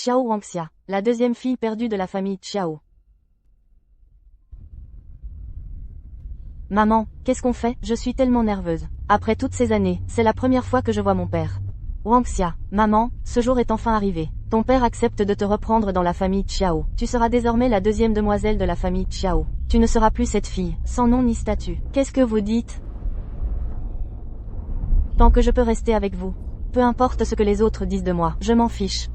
Xiao Wangxia, la deuxième fille perdue de la famille Xiao. Maman, qu'est-ce qu'on fait? Je suis tellement nerveuse. Après toutes ces années, c'est la première fois que je vois mon père. Wangxia, maman, ce jour est enfin arrivé. Ton père accepte de te reprendre dans la famille Xiao. Tu seras désormais la deuxième demoiselle de la famille Xiao. Tu ne seras plus cette fille, sans nom ni statut. Qu'est-ce que vous dites? Tant que je peux rester avec vous. Peu importe ce que les autres disent de moi, je m'en fiche.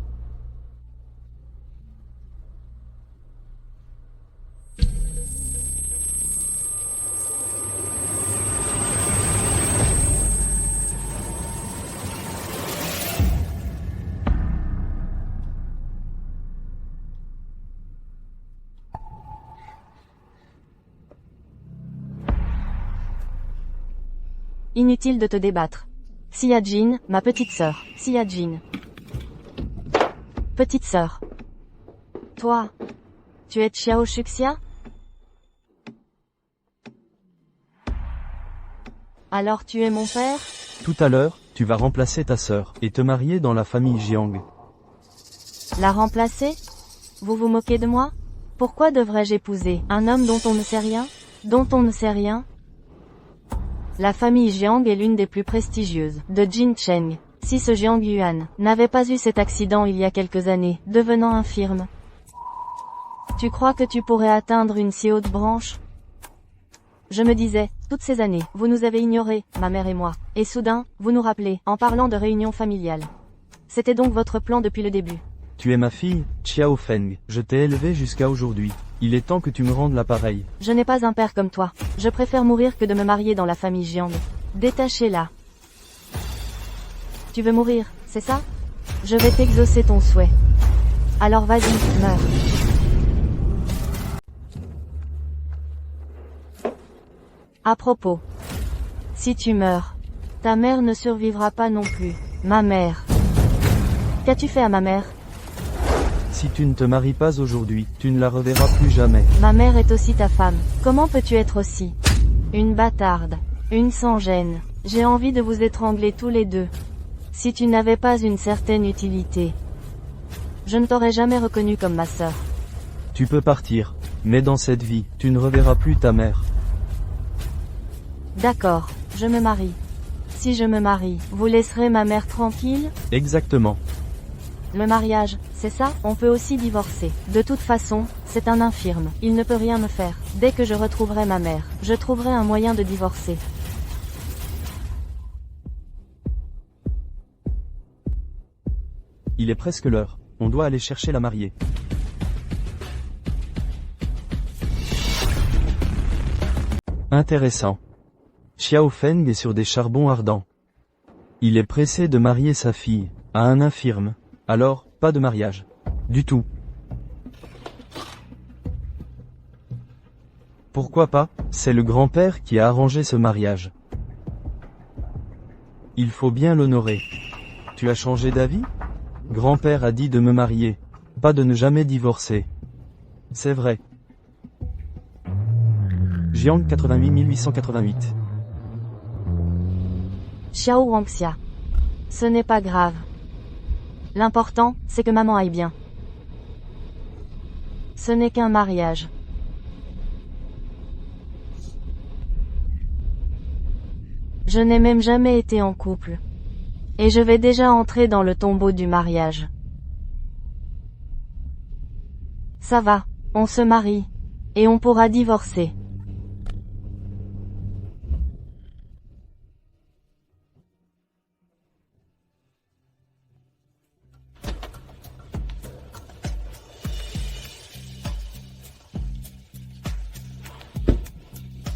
Inutile de te débattre. Xia Jin, ma petite sœur. Xia Jin. Petite sœur. Toi. Tu es Xiao Shuxia? Alors tu es mon père? Tout à l'heure, tu vas remplacer ta sœur et te marier dans la famille Jiang. La remplacer? Vous vous moquez de moi? Pourquoi devrais-je épouser un homme dont on ne sait rien? Dont on ne sait rien? La famille Jiang est l'une des plus prestigieuses de Jincheng. Si ce Jiang Yuan n'avait pas eu cet accident il y a quelques années, devenant infirme, tu crois que tu pourrais atteindre une si haute branche? Je me disais, toutes ces années, vous nous avez ignorés, ma mère et moi, et soudain, vous nous rappelez, en parlant de réunion familiale. C'était donc votre plan depuis le début. Tu es ma fille, Xiao Feng. Je t'ai élevée jusqu'à aujourd'hui. Il est temps que tu me rendes l'appareil. Je n'ai pas un père comme toi. Je préfère mourir que de me marier dans la famille Jiang. Détachez-la. Tu veux mourir, c'est ça? Je vais t'exaucer ton souhait. Alors vas-y, meurs. À propos. Si tu meurs, ta mère ne survivra pas non plus. Ma mère. Qu'as-tu fait à ma mère? Si tu ne te maries pas aujourd'hui, tu ne la reverras plus jamais. Ma mère est aussi ta femme. Comment peux-tu être aussi une bâtarde, une sans-gêne? J'ai envie de vous étrangler tous les deux. Si tu n'avais pas une certaine utilité, je ne t'aurais jamais reconnu comme ma sœur. Tu peux partir, mais dans cette vie, tu ne reverras plus ta mère. D'accord, je me marie. Si je me marie, vous laisserez ma mère tranquille? Exactement. Le mariage, c'est ça? On peut aussi divorcer. De toute façon, c'est un infirme. Il ne peut rien me faire. Dès que je retrouverai ma mère, je trouverai un moyen de divorcer. Il est presque l'heure. On doit aller chercher la mariée. Intéressant. Xiao Feng est sur des charbons ardents. Il est pressé de marier sa fille à un infirme. Alors, pas de mariage. Du tout. Pourquoi pas? C'est le grand-père qui a arrangé ce mariage. Il faut bien l'honorer. Tu as changé d'avis? Grand-père a dit de me marier, pas de ne jamais divorcer. C'est vrai. Jiang 88 1888. Xiao Wangxia. Ce n'est pas grave. L'important, c'est que maman aille bien. Ce n'est qu'un mariage. Je n'ai même jamais été en couple. Et je vais déjà entrer dans le tombeau du mariage. Ça va, on se marie. Et on pourra divorcer.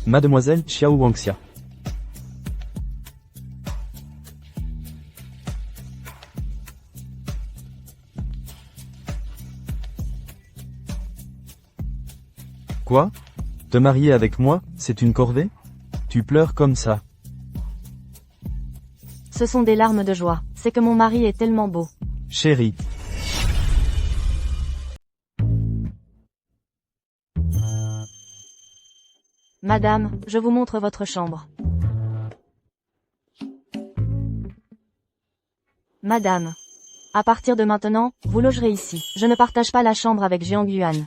Mademoiselle Xiao Wangxia. Quoi? Te marier avec moi, c'est une corvée? Tu pleures comme ça. Ce sont des larmes de joie. C'est que mon mari est tellement beau. Chérie. Madame, je vous montre votre chambre. Madame. À partir de maintenant, vous logerez ici. Je ne partage pas la chambre avec Jiang Yuan.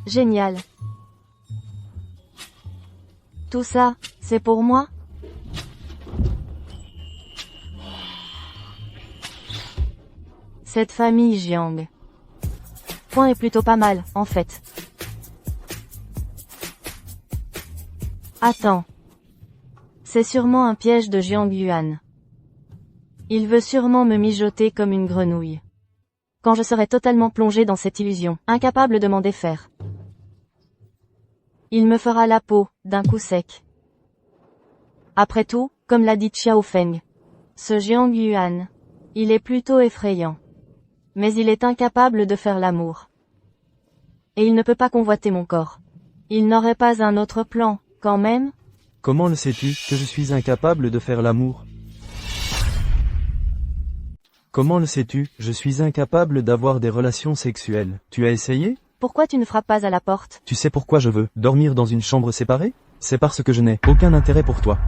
Génial. Tout ça, c'est pour moi? Cette famille Jiang. Point est plutôt pas mal, en fait. Attends. C'est sûrement un piège de Jiang Yuan. Il veut sûrement me mijoter comme une grenouille. Quand je serai totalement plongé dans cette illusion, incapable de m'en défaire. Il me fera la peau, d'un coup sec. Après tout, comme l'a dit Xiao Feng, ce Jiang Yuan, il est plutôt effrayant. Mais il est incapable de faire l'amour. Et il ne peut pas convoiter mon corps. Il n'aurait pas un autre plan, quand même? Comment le sais-tu, que je suis incapable de faire l'amour? Comment le sais-tu, je suis incapable d'avoir des relations sexuelles. Tu as essayé? Pourquoi tu ne frappes pas à la porte? Tu sais pourquoi je veux dormir dans une chambre séparée? C'est parce que je n'ai aucun intérêt pour toi.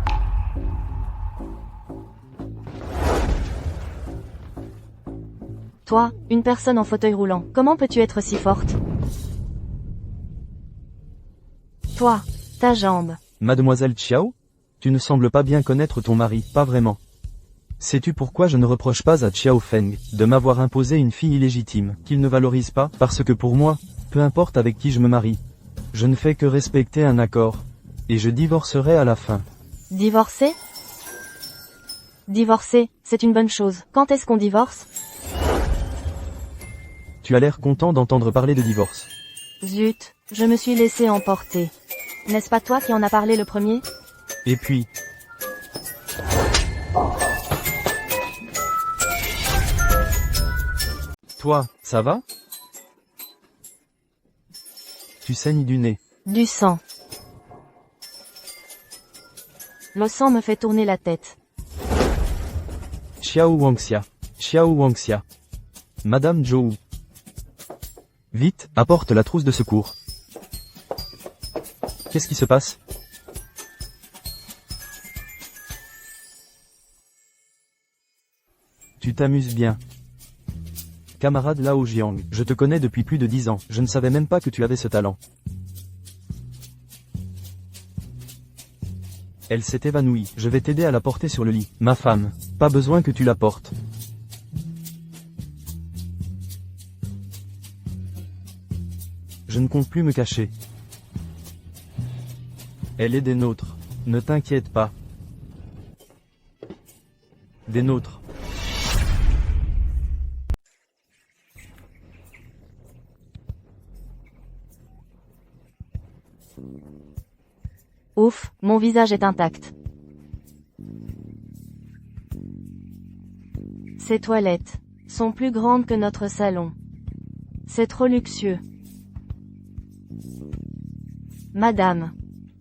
Toi, une personne en fauteuil roulant, comment peux-tu être si forte? Toi, ta jambe. Mademoiselle Xiao? Tu ne sembles pas bien connaître ton mari, pas vraiment. Sais-tu pourquoi je ne reproche pas à Xiao Feng de m'avoir imposé une fille illégitime, qu'il ne valorise pas? Parce que pour moi, peu importe avec qui je me marie, je ne fais que respecter un accord, et je divorcerai à la fin. Divorcer? Divorcer, c'est une bonne chose. Quand est-ce qu'on divorce? Tu as l'air content d'entendre parler de divorce. Zut, je me suis laissé emporter. N'est-ce pas toi qui en as parlé le premier? Et puis... Toi, ça va? Tu saignes du nez. Du sang. Le sang me fait tourner la tête. Xiao Wangxia. Xiao Wangxia. Madame Zhou. Vite, apporte la trousse de secours. Qu'est-ce qui se passe? Tu t'amuses bien. Camarade Lao Jiang, je te connais depuis plus de 10 ans, je ne savais même pas que tu avais ce talent. Elle s'est évanouie, je vais t'aider à la porter sur le lit. Ma femme, pas besoin que tu la portes. Je ne compte plus me cacher. Elle est des nôtres. Ne t'inquiète pas. Des nôtres. Ouf, mon visage est intact. Ces toilettes sont plus grandes que notre salon. C'est trop luxueux. Madame.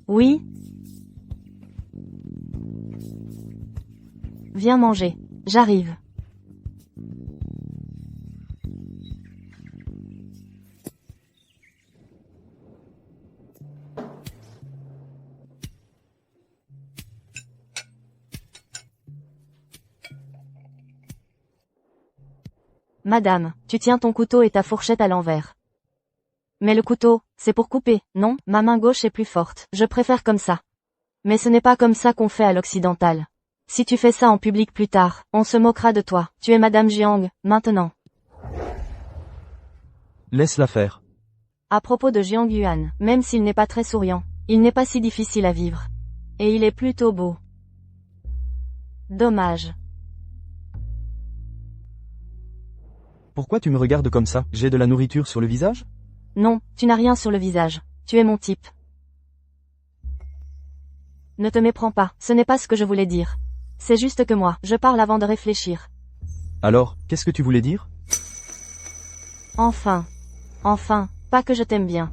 Oui? Viens manger. J'arrive. Madame, tu tiens ton couteau et ta fourchette à l'envers. Mais le couteau, c'est pour couper, non? Ma main gauche est plus forte. Je préfère comme ça. Mais ce n'est pas comme ça qu'on fait à l'occidental. Si tu fais ça en public plus tard, on se moquera de toi. Tu es Madame Jiang, maintenant. Laisse-la faire. À propos de Jiang Yuan, même s'il n'est pas très souriant, il n'est pas si difficile à vivre. Et il est plutôt beau. Dommage. Pourquoi tu me regardes comme ça? J'ai de la nourriture sur le visage? Non, tu n'as rien sur le visage. Tu es mon type. Ne te méprends pas, ce n'est pas ce que je voulais dire. C'est juste que moi, je parle avant de réfléchir. Alors, qu'est-ce que tu voulais dire? Enfin. Enfin, pas que je t'aime bien.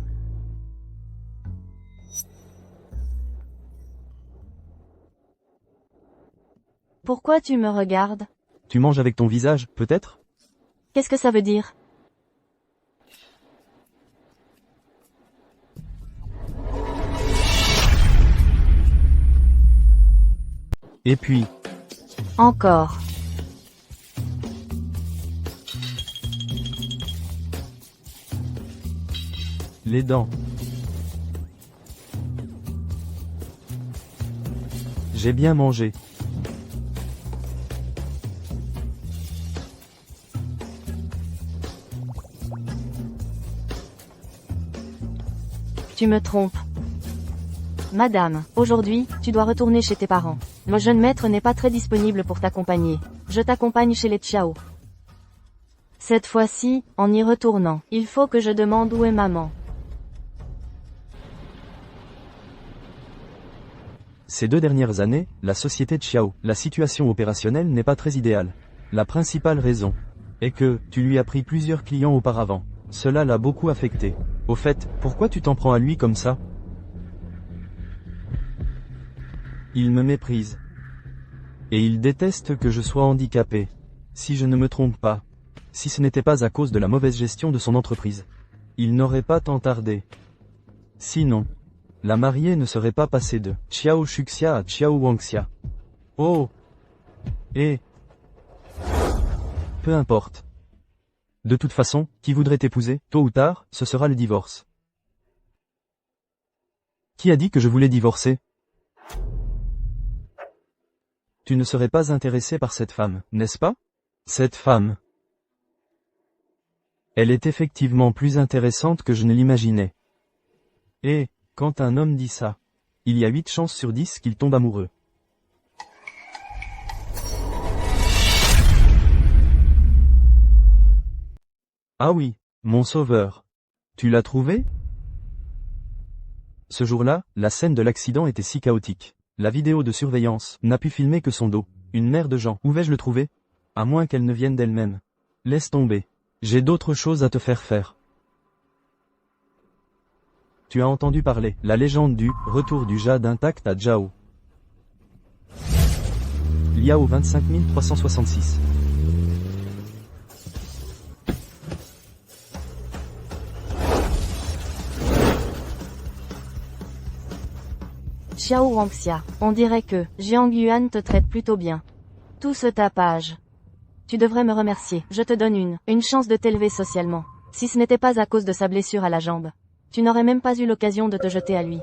Pourquoi tu me regardes? Tu manges avec ton visage, peut-être? Qu'est-ce que ça veut dire? Et puis... Encore. Les dents. J'ai bien mangé. Tu me trompes. Madame, aujourd'hui, tu dois retourner chez tes parents. Le jeune maître n'est pas très disponible pour t'accompagner. Je t'accompagne chez les Xiao. Cette fois-ci, en y retournant, il faut que je demande où est maman. Ces 2 dernières années, la société Xiao, la situation opérationnelle n'est pas très idéale. La principale raison est que tu lui as pris plusieurs clients auparavant. Cela l'a beaucoup affecté. Au fait, pourquoi tu t'en prends à lui comme ça? Il me méprise. Et il déteste que je sois handicapé. Si je ne me trompe pas. Si ce n'était pas à cause de la mauvaise gestion de son entreprise. Il n'aurait pas tant tardé. Sinon, la mariée ne serait pas passée de Xiao Shuxia à Xiao Wangxia. Oh! Et... peu importe. De toute façon, qui voudrait t'épouser, tôt ou tard, ce sera le divorce. Qui a dit que je voulais divorcer? Tu ne serais pas intéressé par cette femme, n'est-ce pas? Cette femme. Elle est effectivement plus intéressante que je ne l'imaginais. Et, quand un homme dit ça, il y a 8 chances sur 10 qu'il tombe amoureux. Ah oui, mon sauveur. Tu l'as trouvé? Ce jour-là, la scène de l'accident était si chaotique. La vidéo de surveillance n'a pu filmer que son dos. Une mère de Jean. Où vais-je le trouver? À moins qu'elle ne vienne d'elle-même. Laisse tomber. J'ai d'autres choses à te faire faire. Tu as entendu parler, la légende du retour du jade intact à Jiao. Liao 25366. Xiao Wangxia, on dirait que Jiang Yuan te traite plutôt bien. Tout ce tapage. Tu devrais me remercier. Je te donne une chance de t'élever socialement. Si ce n'était pas à cause de sa blessure à la jambe, tu n'aurais même pas eu l'occasion de te jeter à lui.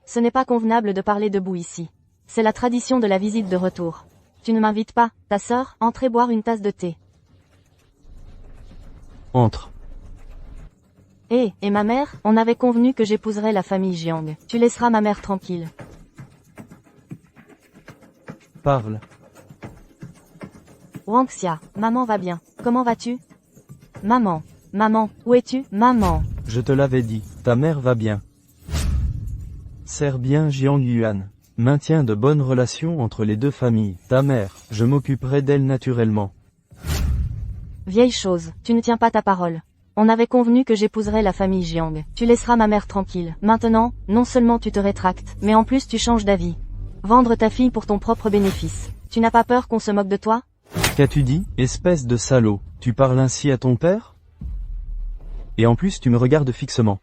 Ce n'est pas convenable de parler debout ici. C'est la tradition de la visite de retour. Tu ne m'invites pas, ta sœur, entrez boire une tasse de thé. Entre. Et ma mère, on avait convenu que j'épouserais la famille Jiang. Tu laisseras ma mère tranquille. Parle. Wangxia, maman va bien. Comment vas-tu? Maman, où es-tu? Maman. Je te l'avais dit, ta mère va bien. Sers bien Jiang Yuan. Maintiens de bonnes relations entre les deux familles. Ta mère, je m'occuperai d'elle naturellement. Vieille chose, tu ne tiens pas ta parole. On avait convenu que j'épouserais la famille Jiang. Tu laisseras ma mère tranquille. Maintenant, non seulement tu te rétractes, mais en plus tu changes d'avis. Vendre ta fille pour ton propre bénéfice. Tu n'as pas peur qu'on se moque de toi? Qu'as-tu dit, espèce de salaud? Tu parles ainsi à ton père? Et en plus tu me regardes fixement.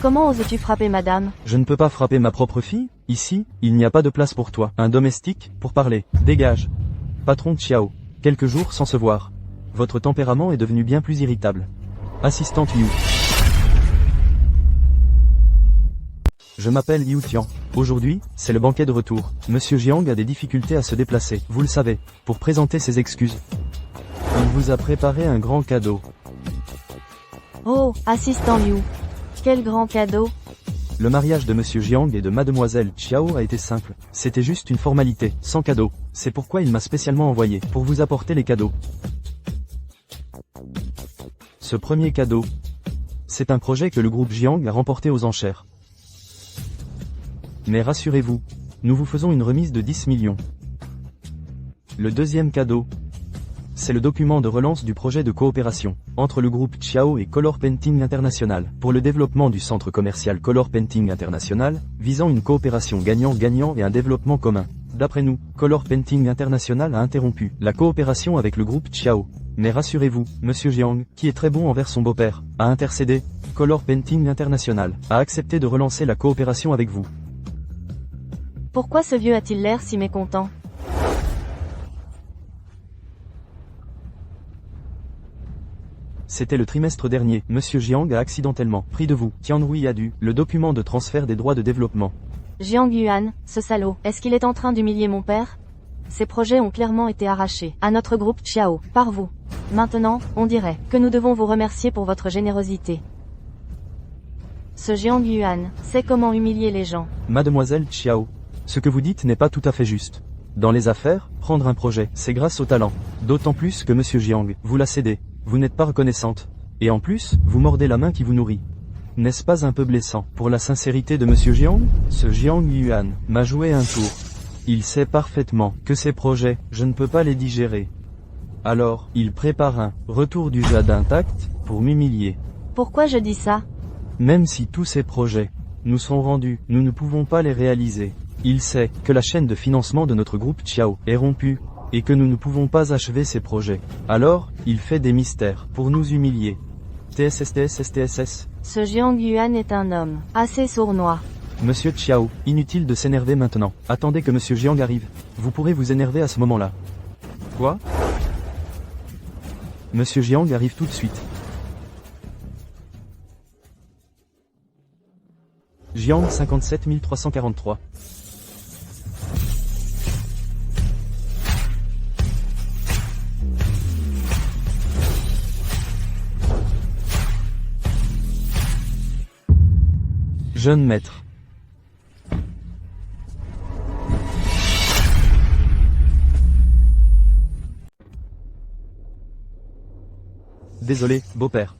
Comment oses-tu frapper madame? Je ne peux pas frapper ma propre fille? Ici, il n'y a pas de place pour toi. Un domestique, pour parler. Dégage. Patron Xiao. Quelques jours sans se voir. Votre tempérament est devenu bien plus irritable. Assistante Yu. Je m'appelle Yu Tian. Aujourd'hui, c'est le banquet de retour. Monsieur Jiang a des difficultés à se déplacer, vous le savez. Pour présenter ses excuses, il vous a préparé un grand cadeau. Oh, assistant Liu. Quel grand cadeau. Le mariage de Monsieur Jiang et de Mademoiselle Xiao a été simple. C'était juste une formalité, sans cadeau. C'est pourquoi il m'a spécialement envoyé, pour vous apporter les cadeaux. Ce premier cadeau, c'est un projet que le groupe Jiang a remporté aux enchères. Mais rassurez-vous, nous vous faisons une remise de 10 millions. Le deuxième cadeau, c'est le document de relance du projet de coopération entre le groupe Xiao et Color Painting International pour le développement du centre commercial Color Painting International, visant une coopération gagnant-gagnant et un développement commun. D'après nous, Color Painting International a interrompu la coopération avec le groupe Xiao. Mais rassurez-vous, Monsieur Jiang, qui est très bon envers son beau-père, a intercédé. Color Painting International a accepté de relancer la coopération avec vous. Pourquoi ce vieux a-t-il l'air si mécontent? C'était le trimestre dernier, Monsieur Jiang a accidentellement pris de vous, Tianhui a dû, le document de transfert des droits de développement. Jiang Yuan, ce salaud, est-ce qu'il est en train d'humilier mon père? Ces projets ont clairement été arrachés à notre groupe Chiao, par vous. Maintenant, on dirait que nous devons vous remercier pour votre générosité. Ce Jiang Yuan sait comment humilier les gens. Mademoiselle Chiao, ce que vous dites n'est pas tout à fait juste. Dans les affaires, prendre un projet, c'est grâce au talent. D'autant plus que Monsieur Jiang, vous l'a cédé. Vous n'êtes pas reconnaissante. Et en plus, vous mordez la main qui vous nourrit. N'est-ce pas un peu blessant pour la sincérité de Monsieur Jiang? Ce Jiang Yuan m'a joué un tour. Il sait parfaitement que ces projets, je ne peux pas les digérer. Alors, il prépare un retour du jade intact pour m'humilier. Pourquoi je dis ça? Même si tous ces projets nous sont rendus, nous ne pouvons pas les réaliser. Il sait que la chaîne de financement de notre groupe Chiao est rompue, et que nous ne pouvons pas achever ces projets. Alors, il fait des mystères pour nous humilier. TSSTSSTSS. Ce Jiang Yuan est un homme assez sournois. Monsieur Chiao, inutile de s'énerver maintenant. Attendez que Monsieur Jiang arrive. Vous pourrez vous énerver à ce moment-là. Quoi? Monsieur Jiang arrive tout de suite. Jiang 57343. Jeune maître. Désolé, beau-père.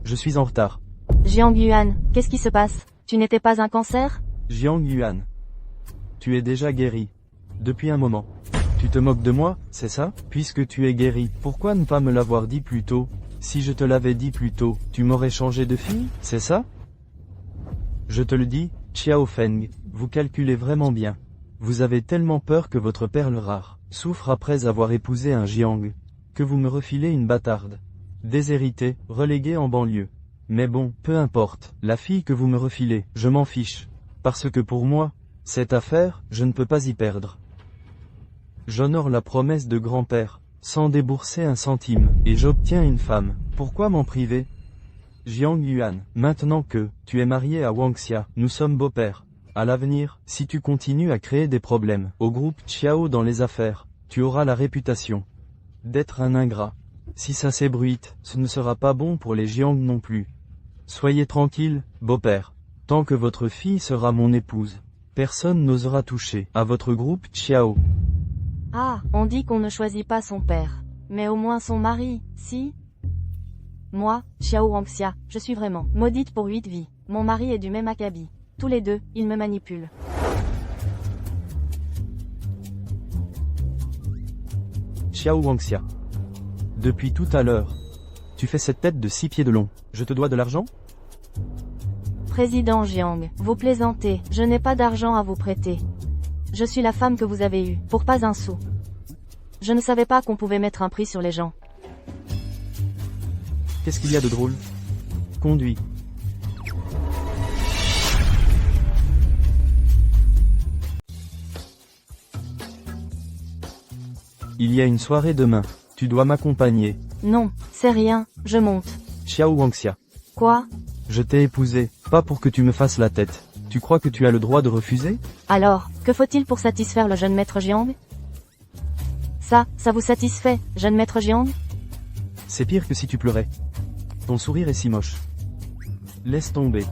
Je suis en retard. Jiang Yuan, qu'est-ce qui se passe? Tu n'étais pas un cancer? Jiang Yuan. Tu es déjà guéri. Depuis un moment. Tu te moques de moi, c'est ça? Puisque tu es guéri, pourquoi ne pas me l'avoir dit plus tôt? Si je te l'avais dit plus tôt, tu m'aurais changé de fille, c'est ça? Je te le dis, Chiao Feng, vous calculez vraiment bien. Vous avez tellement peur que votre perle rare souffre après avoir épousé un Jiang, que vous me refilez une bâtarde. Déshéritée, reléguée en banlieue. Mais bon, peu importe, la fille que vous me refilez, je m'en fiche. Parce que pour moi, cette affaire, je ne peux pas y perdre. J'honore la promesse de grand-père, sans débourser un centime, et j'obtiens une femme. Pourquoi m'en priver? Jiang Yuan, maintenant que tu es marié à Wang Xia, nous sommes beaux-pères. À l'avenir, si tu continues à créer des problèmes au groupe Chiao dans les affaires, tu auras la réputation d'être un ingrat. Si ça s'ébruite, ce ne sera pas bon pour les Jiang non plus. Soyez tranquille, beau-père. Tant que votre fille sera mon épouse, personne n'osera toucher à votre groupe Chiao. Ah, on dit qu'on ne choisit pas son père. Mais au moins son mari, si? Moi, Xiao Wangxia, je suis vraiment maudite pour 8 vies. Mon mari est du même acabit. Tous les deux, ils me manipulent. Xiao Wangxia. Depuis tout à l'heure, tu fais cette tête de 6 pieds de long. Je te dois de l'argent? Président Jiang, vous plaisantez, je n'ai pas d'argent à vous prêter. Je suis la femme que vous avez eue, pour pas un sou. Je ne savais pas qu'on pouvait mettre un prix sur les gens. Qu'est-ce qu'il y a de drôle? Conduis. Il y a une soirée demain. Tu dois m'accompagner. Non, c'est rien, je monte. Xiao Wangxia. Quoi? Je t'ai épousé, pas pour que tu me fasses la tête. Tu crois que tu as le droit de refuser? Alors, que faut-il pour satisfaire le jeune maître Jiang? Ça vous satisfait, jeune maître Jiang? C'est pire que si tu pleurais. Ton sourire est si moche. Laisse tomber.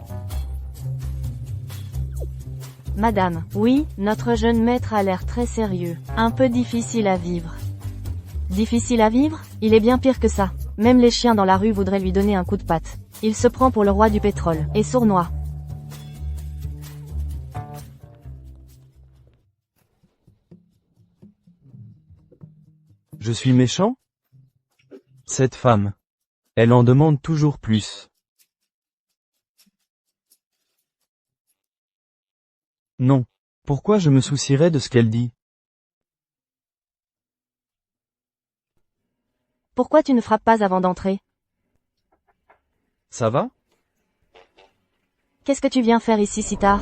Madame, oui, notre jeune maître a l'air très sérieux. Un peu difficile à vivre. Difficile à vivre? Il est bien pire que ça. Même les chiens dans la rue voudraient lui donner un coup de patte. Il se prend pour le roi du pétrole, et sournois. Je suis méchant? Cette femme. Elle en demande toujours plus. Non. Pourquoi je me soucierais de ce qu'elle dit? Pourquoi tu ne frappes pas avant d'entrer? Ça va? Qu'est-ce que tu viens faire ici si tard?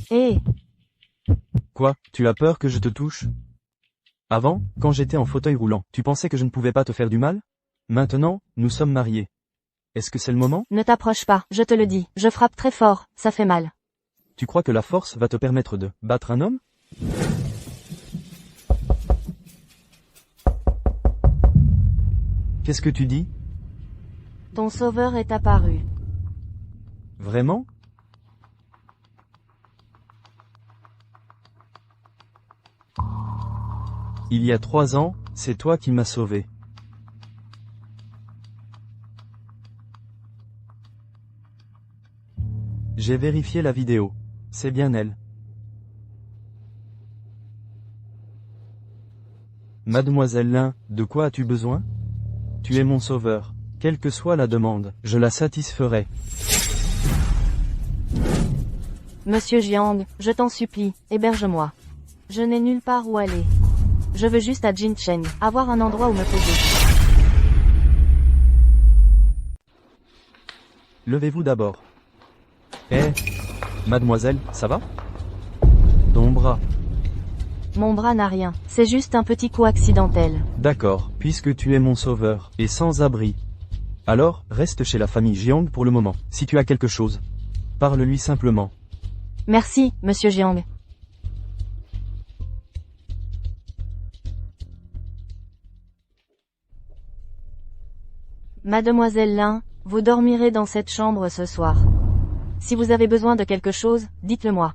Hé! Quoi, tu as peur que je te touche? Avant, quand j'étais en fauteuil roulant, tu pensais que je ne pouvais pas te faire du mal? Maintenant, nous sommes mariés. Est-ce que c'est le moment? Ne t'approche pas, je te le dis. Je frappe très fort, ça fait mal. Tu crois que la force va te permettre de battre un homme? Qu'est-ce que tu dis? Ton sauveur est apparu. Vraiment? Il y a 3 ans, c'est toi qui m'as sauvé. J'ai vérifié la vidéo. C'est bien elle. Mademoiselle Lin, de quoi as-tu besoin? Tu es mon sauveur. Quelle que soit la demande, je la satisferai. Monsieur Jiang, je t'en supplie, héberge-moi. Je n'ai nulle part où aller. Je veux juste à Jincheng, avoir un endroit où me poser. Levez-vous d'abord. Mademoiselle, ça va? Ton bras. Mon bras n'a rien, c'est juste un petit coup accidentel. D'accord, puisque tu es mon sauveur, et sans abri. Alors, reste chez la famille Jiang pour le moment. Si tu as quelque chose, parle-lui simplement. Merci, monsieur Jiang. Mademoiselle Lin, vous dormirez dans cette chambre ce soir. Si vous avez besoin de quelque chose, dites-le moi.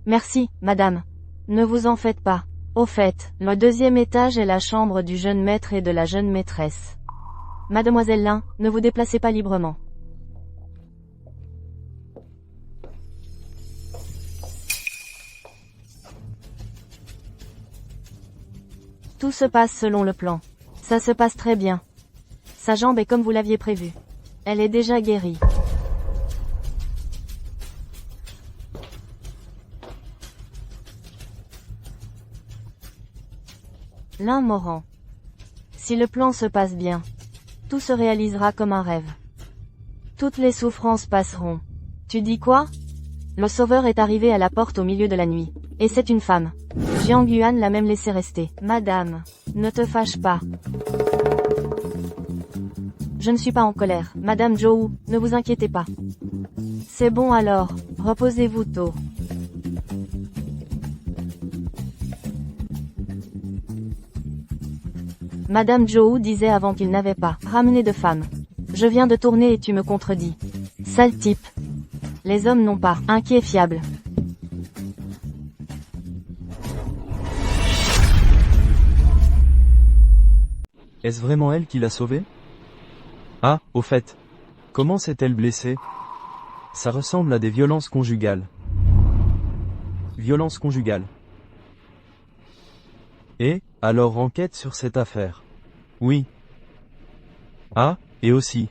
Merci, madame. Ne vous en faites pas. Au fait, le 2e étage est la chambre du jeune maître et de la jeune maîtresse. Mademoiselle Lin, ne vous déplacez pas librement. Tout se passe selon le plan. Ça se passe très bien. Sa jambe est comme vous l'aviez prévu. Elle est déjà guérie. Lin Moran. Si le plan se passe bien, tout se réalisera comme un rêve. Toutes les souffrances passeront. Tu dis quoi? Le sauveur est arrivé à la porte au milieu de la nuit. Et c'est une femme. Jiang Yuan l'a même laissé rester. Madame, ne te fâche pas. Je ne suis pas en colère. Madame Zhou, ne vous inquiétez pas. C'est bon alors, reposez-vous tôt. Madame Zhou disait avant qu'il n'avait pas ramené de femme. Je viens de tourner et tu me contredis. Sale type. Les hommes n'ont pas un qui est fiable. Est-ce vraiment elle qui l'a sauvée? Ah, au fait. Comment s'est-elle blessée? Ça ressemble à des violences conjugales. Violences conjugales. Et, alors enquête sur cette affaire. Oui. Ah, et aussi.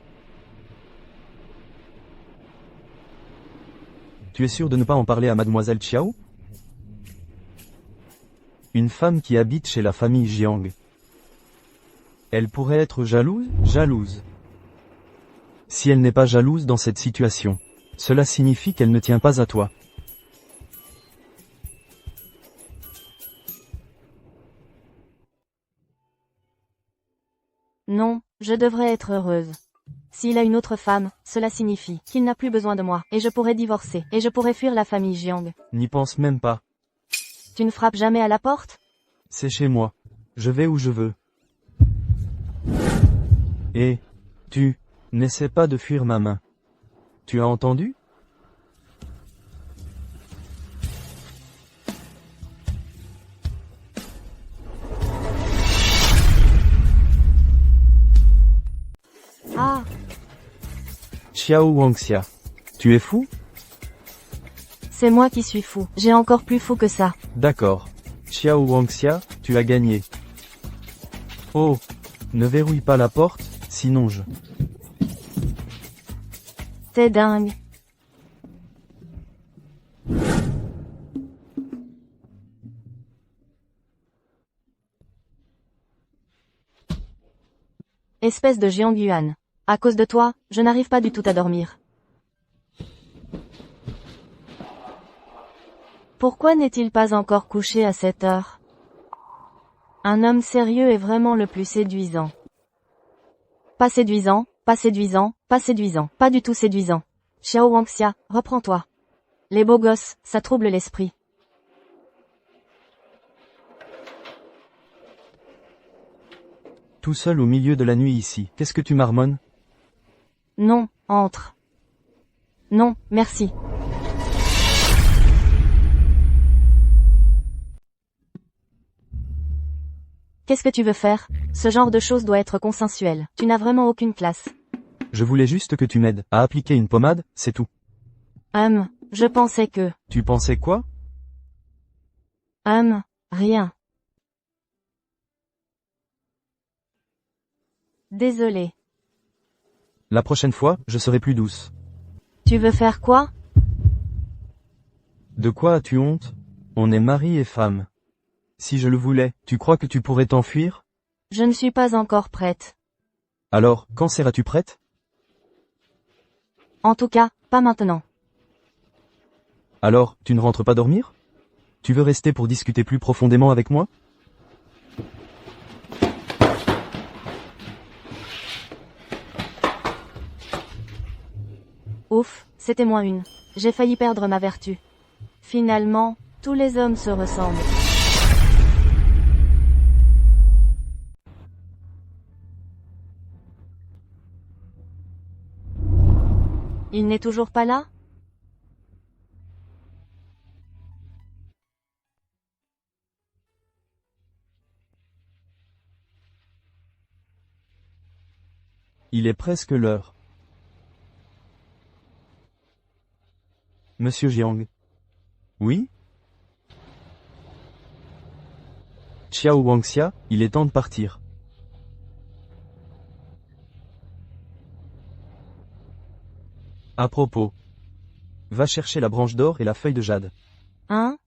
Tu es sûr de ne pas en parler à Mademoiselle Chiao? Une femme qui habite chez la famille Jiang. Elle pourrait être jalouse? Jalouse. Si elle n'est pas jalouse dans cette situation, cela signifie qu'elle ne tient pas à toi. Non, je devrais être heureuse. S'il a une autre femme, cela signifie qu'il n'a plus besoin de moi, et je pourrais divorcer, et je pourrais fuir la famille Jiang. N'y pense même pas. Tu ne frappes jamais à la porte? C'est chez moi. Je vais où je veux. Et, tu, n'essaie pas de fuir ma main. Tu as entendu? Ah! Xiao Wangxia. Tu es fou? C'est moi qui suis fou. J'ai encore plus fou que ça. D'accord. Xiao Wangxia, tu as gagné. Oh! Ne verrouille pas la porte, sinon je... T'es dingue. Espèce de Jiang Yuan. À cause de toi, je n'arrive pas du tout à dormir. Pourquoi n'est-il pas encore couché à cette heure? Un homme sérieux est vraiment le plus séduisant. Pas séduisant, pas séduisant, pas séduisant, pas du tout séduisant. Xiao Wangxia, reprends-toi. Les beaux gosses, ça trouble l'esprit. Tout seul au milieu de la nuit ici, qu'est-ce que tu marmonnes? Non, entre. Non, merci. Qu'est-ce que tu veux faire? Ce genre de choses doit être consensuel. Tu n'as vraiment aucune classe. Je voulais juste que tu m'aides à appliquer une pommade, c'est tout. Je pensais que... Tu pensais quoi? Rien. Désolé. La prochaine fois, je serai plus douce. Tu veux faire quoi? De quoi as-tu honte? On est mari et femme. Si je le voulais, tu crois que tu pourrais t'enfuir? Je ne suis pas encore prête. Alors, quand seras-tu prête? En tout cas, pas maintenant. Alors, tu ne rentres pas dormir? Tu veux rester pour discuter plus profondément avec moi? Ouf, c'était moins une. J'ai failli perdre ma vertu. Finalement, tous les hommes se ressemblent. Il n'est toujours pas là? Il est presque l'heure. Monsieur Jiang. Oui? Xiao Wangxia, il est temps de partir. À propos. Va chercher la branche d'or et la feuille de jade. Hein?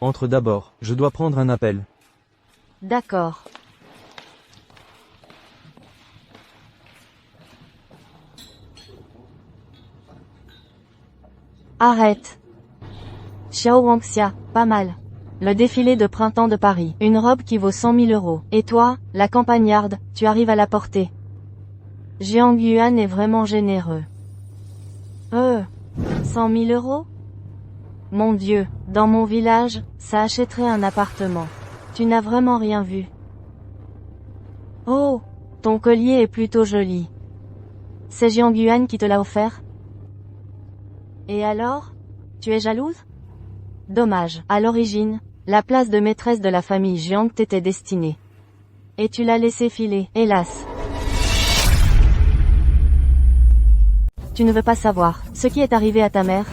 Entre d'abord, je dois prendre un appel. D'accord. Arrête. Xiao Wangxia, pas mal. Le défilé de printemps de Paris. Une robe qui vaut 100 000 euros. Et toi, la campagnarde, tu arrives à la porter. Jiang Yuan est vraiment généreux. 100 000 euros? Mon Dieu, dans mon village, ça achèterait un appartement. Tu n'as vraiment rien vu. Oh, ton collier est plutôt joli. C'est Jiang Yuan qui te l'a offert? Et alors? Tu es jalouse? Dommage. À l'origine, la place de maîtresse de la famille Jiang t'était destinée. Et tu l'as laissé filer, hélas. Tu ne veux pas savoir ce qui est arrivé à ta mère?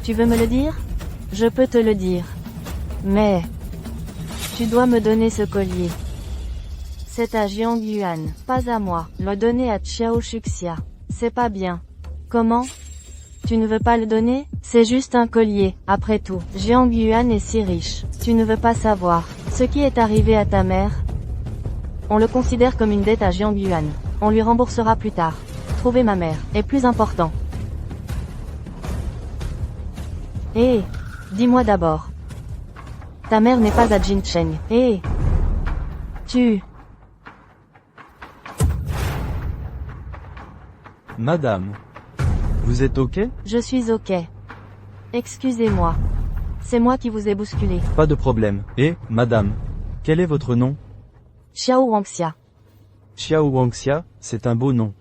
Tu veux me le dire? Je peux te le dire. Mais... tu dois me donner ce collier. C'est à Jiang Yuan, pas à moi. Le donner à Xiao Shuxia. C'est pas bien. Comment? Tu ne veux pas le donner? C'est juste un collier, après tout. Jiang Yuan est si riche. Tu ne veux pas savoir ce qui est arrivé à ta mère? On le considère comme une dette à Jiang Yuan. On lui remboursera plus tard. Trouver ma mère est plus important. Dis-moi d'abord. Ta mère n'est pas à Jincheng. Tu... Madame. Vous êtes ok? Je suis ok. Excusez-moi. C'est moi qui vous ai bousculé. Pas de problème. Et, madame. Quel est votre nom? Xiao Wangxia. Xiao Wangxia, c'est un beau nom.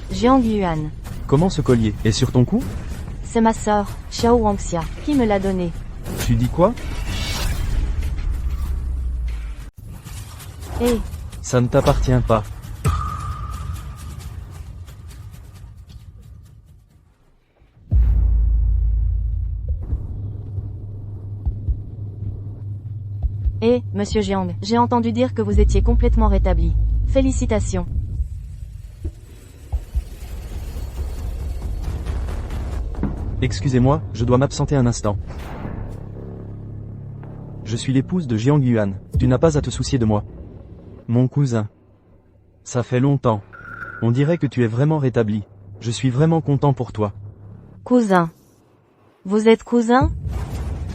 Jiang Yuan. Comment ce collier est sur ton cou? C'est ma sœur, Xiao Wangxia, qui me l'a donné. Tu dis quoi? Eh, Ça ne t'appartient pas. Monsieur Jiang, j'ai entendu dire que vous étiez complètement rétabli. Félicitations. Excusez-moi, je dois m'absenter un instant. Je suis l'épouse de Jiang Yuan. Tu n'as pas à te soucier de moi. Mon cousin. Ça fait longtemps. On dirait que tu es vraiment rétabli. Je suis vraiment content pour toi. Cousin. Vous êtes cousin?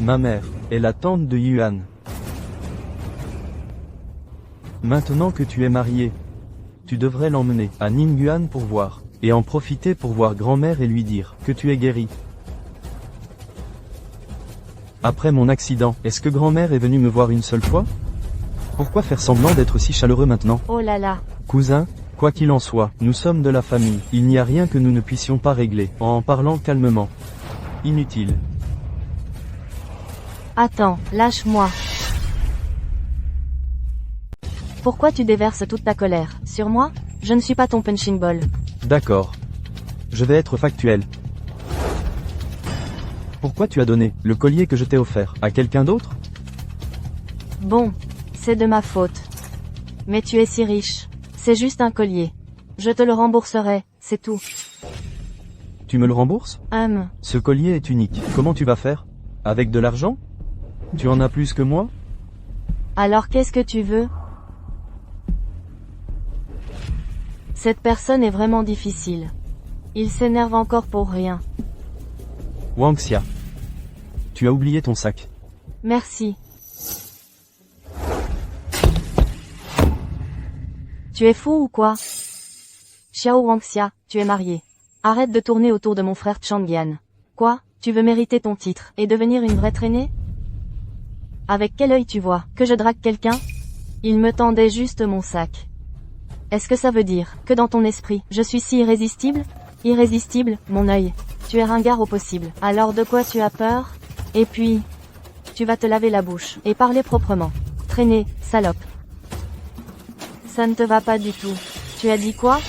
Ma mère est la tante de Yuan. Maintenant que tu es marié, tu devrais l'emmener à Ningguan pour voir, et en profiter pour voir grand-mère et lui dire que tu es guéri. Après mon accident, est-ce que grand-mère est venue me voir une seule fois? Pourquoi faire semblant d'être si chaleureux maintenant? Oh là là. Cousin, quoi qu'il en soit, nous sommes de la famille. Il n'y a rien que nous ne puissions pas régler, en parlant calmement. Inutile. Attends, lâche-moi. Pourquoi tu déverses toute ta colère sur moi? Je ne suis pas ton punching ball. D'accord. Je vais être factuel. Pourquoi tu as donné le collier que je t'ai offert à quelqu'un d'autre? Bon, c'est de ma faute. Mais tu es si riche. C'est juste un collier. Je te le rembourserai, c'est tout. Tu me le rembourses? Ce collier est unique. Comment tu vas faire? Avec de l'argent? Tu en as plus que moi? Alors qu'est-ce que tu veux? Cette personne est vraiment difficile. Il s'énerve encore pour rien. Wangxia. Tu as oublié ton sac. Merci. Tu es fou ou quoi? Xiao Wangxia, tu es marié. Arrête de tourner autour de mon frère Changyan. Quoi? Tu veux mériter ton titre et devenir une vraie traînée? Avec quel œil tu vois que je drague quelqu'un? Il me tendait juste mon sac. Est-ce que ça veut dire que dans ton esprit, je suis si irrésistible? Irrésistible, mon œil. Tu es ringard au possible. Alors de quoi tu as peur? Et puis, tu vas te laver la bouche et parler proprement. Traînée, salope. Ça ne te va pas du tout. Tu as dit quoi?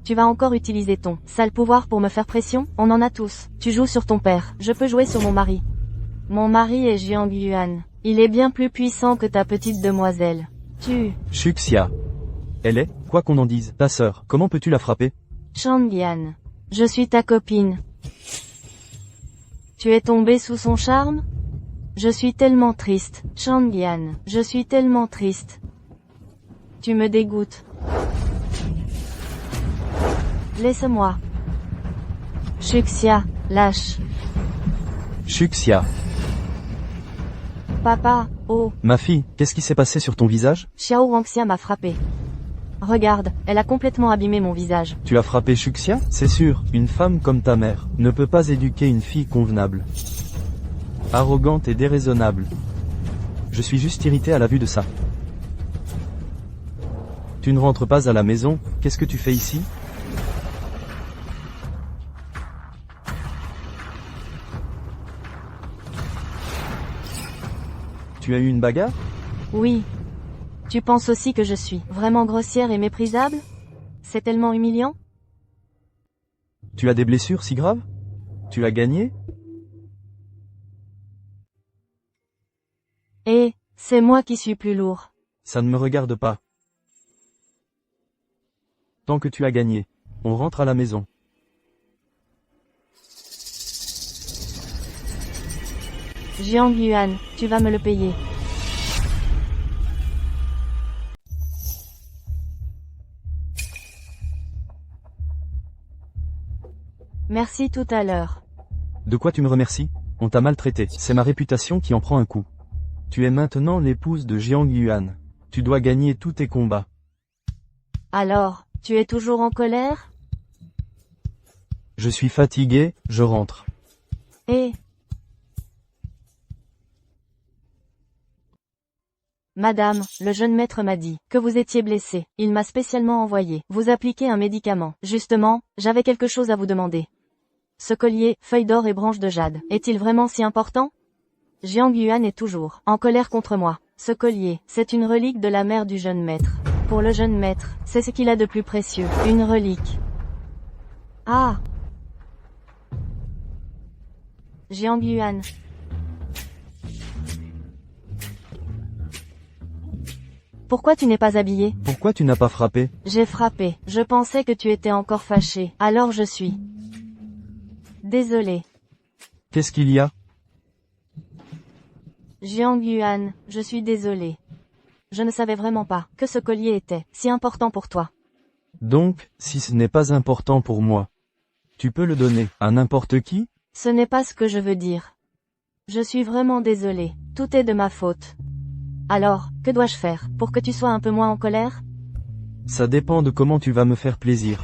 Tu vas encore utiliser ton sale pouvoir pour me faire pression? On en a tous. Tu joues sur ton père. Je peux jouer sur mon mari. Mon mari est Jiang Yuan. Il est bien plus puissant que ta petite demoiselle. Shuxia. Elle est, quoi qu'on en dise, ta sœur. Comment peux-tu la frapper? Changyan. Je suis ta copine. Tu es tombé sous son charme? Je suis tellement triste. Changyan. Je suis tellement triste. Tu me dégoûtes. Laisse-moi. Shuxia, lâche. Shuxia. Papa, oh. Ma fille, qu'est-ce qui s'est passé sur ton visage? Xiao Wangxia m'a frappé. Regarde, elle a complètement abîmé mon visage. Tu as frappé Shuxia? C'est sûr, une femme comme ta mère ne peut pas éduquer une fille convenable. Arrogante et déraisonnable. Je suis juste irrité à la vue de ça. Tu ne rentres pas à la maison, qu'est-ce que tu fais ici? Tu as eu une bagarre? Oui. Tu penses aussi que je suis vraiment grossière et méprisable? C'est tellement humiliant? Tu as des blessures si graves? Tu as gagné? C'est moi qui suis plus lourd. Ça ne me regarde pas. Tant que tu as gagné, on rentre à la maison. Jiang Yuan, tu vas me le payer. Merci tout à l'heure. De quoi tu me remercies? On t'a maltraité, c'est ma réputation qui en prend un coup. Tu es maintenant l'épouse de Jiang Yuan. Tu dois gagner tous tes combats. Alors, tu es toujours en colère? Je suis fatigué, je rentre. Madame, le jeune maître m'a dit que vous étiez blessée. Il m'a spécialement envoyé vous appliquer un médicament. Justement, j'avais quelque chose à vous demander. Ce collier, feuille d'or et branche de jade, est-il vraiment si important? Jiang Yuan est toujours en colère contre moi. Ce collier, c'est une relique de la mère du jeune maître. Pour le jeune maître, c'est ce qu'il a de plus précieux, une relique. Ah! Jiang Yuan. Pourquoi tu n'es pas habillé? Pourquoi tu n'as pas frappé? J'ai frappé. Je pensais que tu étais encore fâché. Alors je suis désolé. Qu'est-ce qu'il y a? Jiang Yuan, je suis désolé. Je ne savais vraiment pas que ce collier était si important pour toi. Donc, si ce n'est pas important pour moi, tu peux le donner à n'importe qui? Ce n'est pas ce que je veux dire. Je suis vraiment désolé. Tout est de ma faute. Alors, que dois-je faire pour que tu sois un peu moins en colère? Ça dépend de comment tu vas me faire plaisir.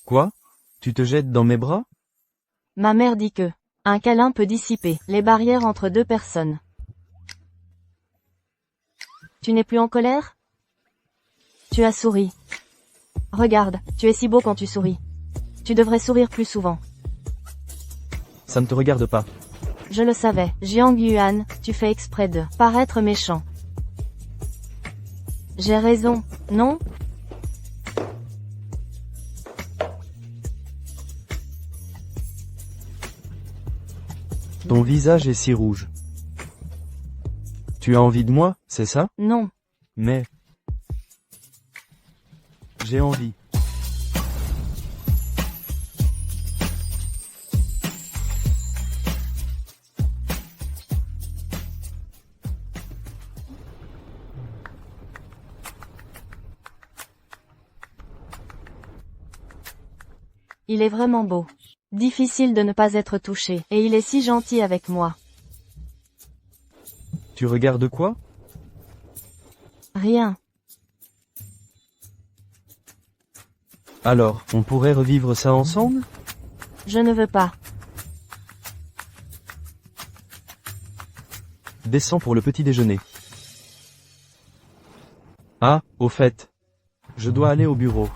Quoi? Tu te jettes dans mes bras? Ma mère dit que un câlin peut dissiper les barrières entre deux personnes. Tu n'es plus en colère? Tu as souri. Regarde, tu es si beau quand tu souris. Tu devrais sourire plus souvent. Ça ne te regarde pas. Je le savais, Jiang Yuan, tu fais exprès de paraître méchant. J'ai raison, non? Ton visage est si rouge. Tu as envie de moi, c'est ça? Non. Mais... j'ai envie. Il est vraiment beau. Difficile de ne pas être touché, et il est si gentil avec moi. Tu regardes quoi? Rien. Alors, on pourrait revivre ça ensemble? Je ne veux pas. Descends pour le petit déjeuner. Ah, au fait. Je dois aller au bureau.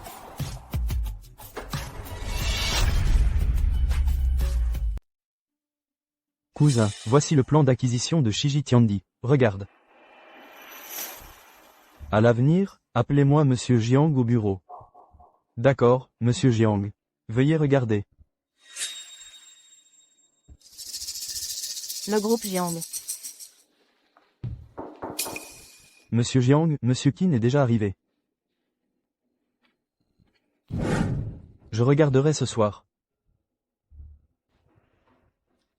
Cousin, voici le plan d'acquisition de Shiji Tiandi. Regarde. À l'avenir, appelez-moi Monsieur Jiang au bureau. D'accord, Monsieur Jiang. Veuillez regarder. Le groupe Jiang. Monsieur Jiang, Monsieur Qin est déjà arrivé. Je regarderai ce soir.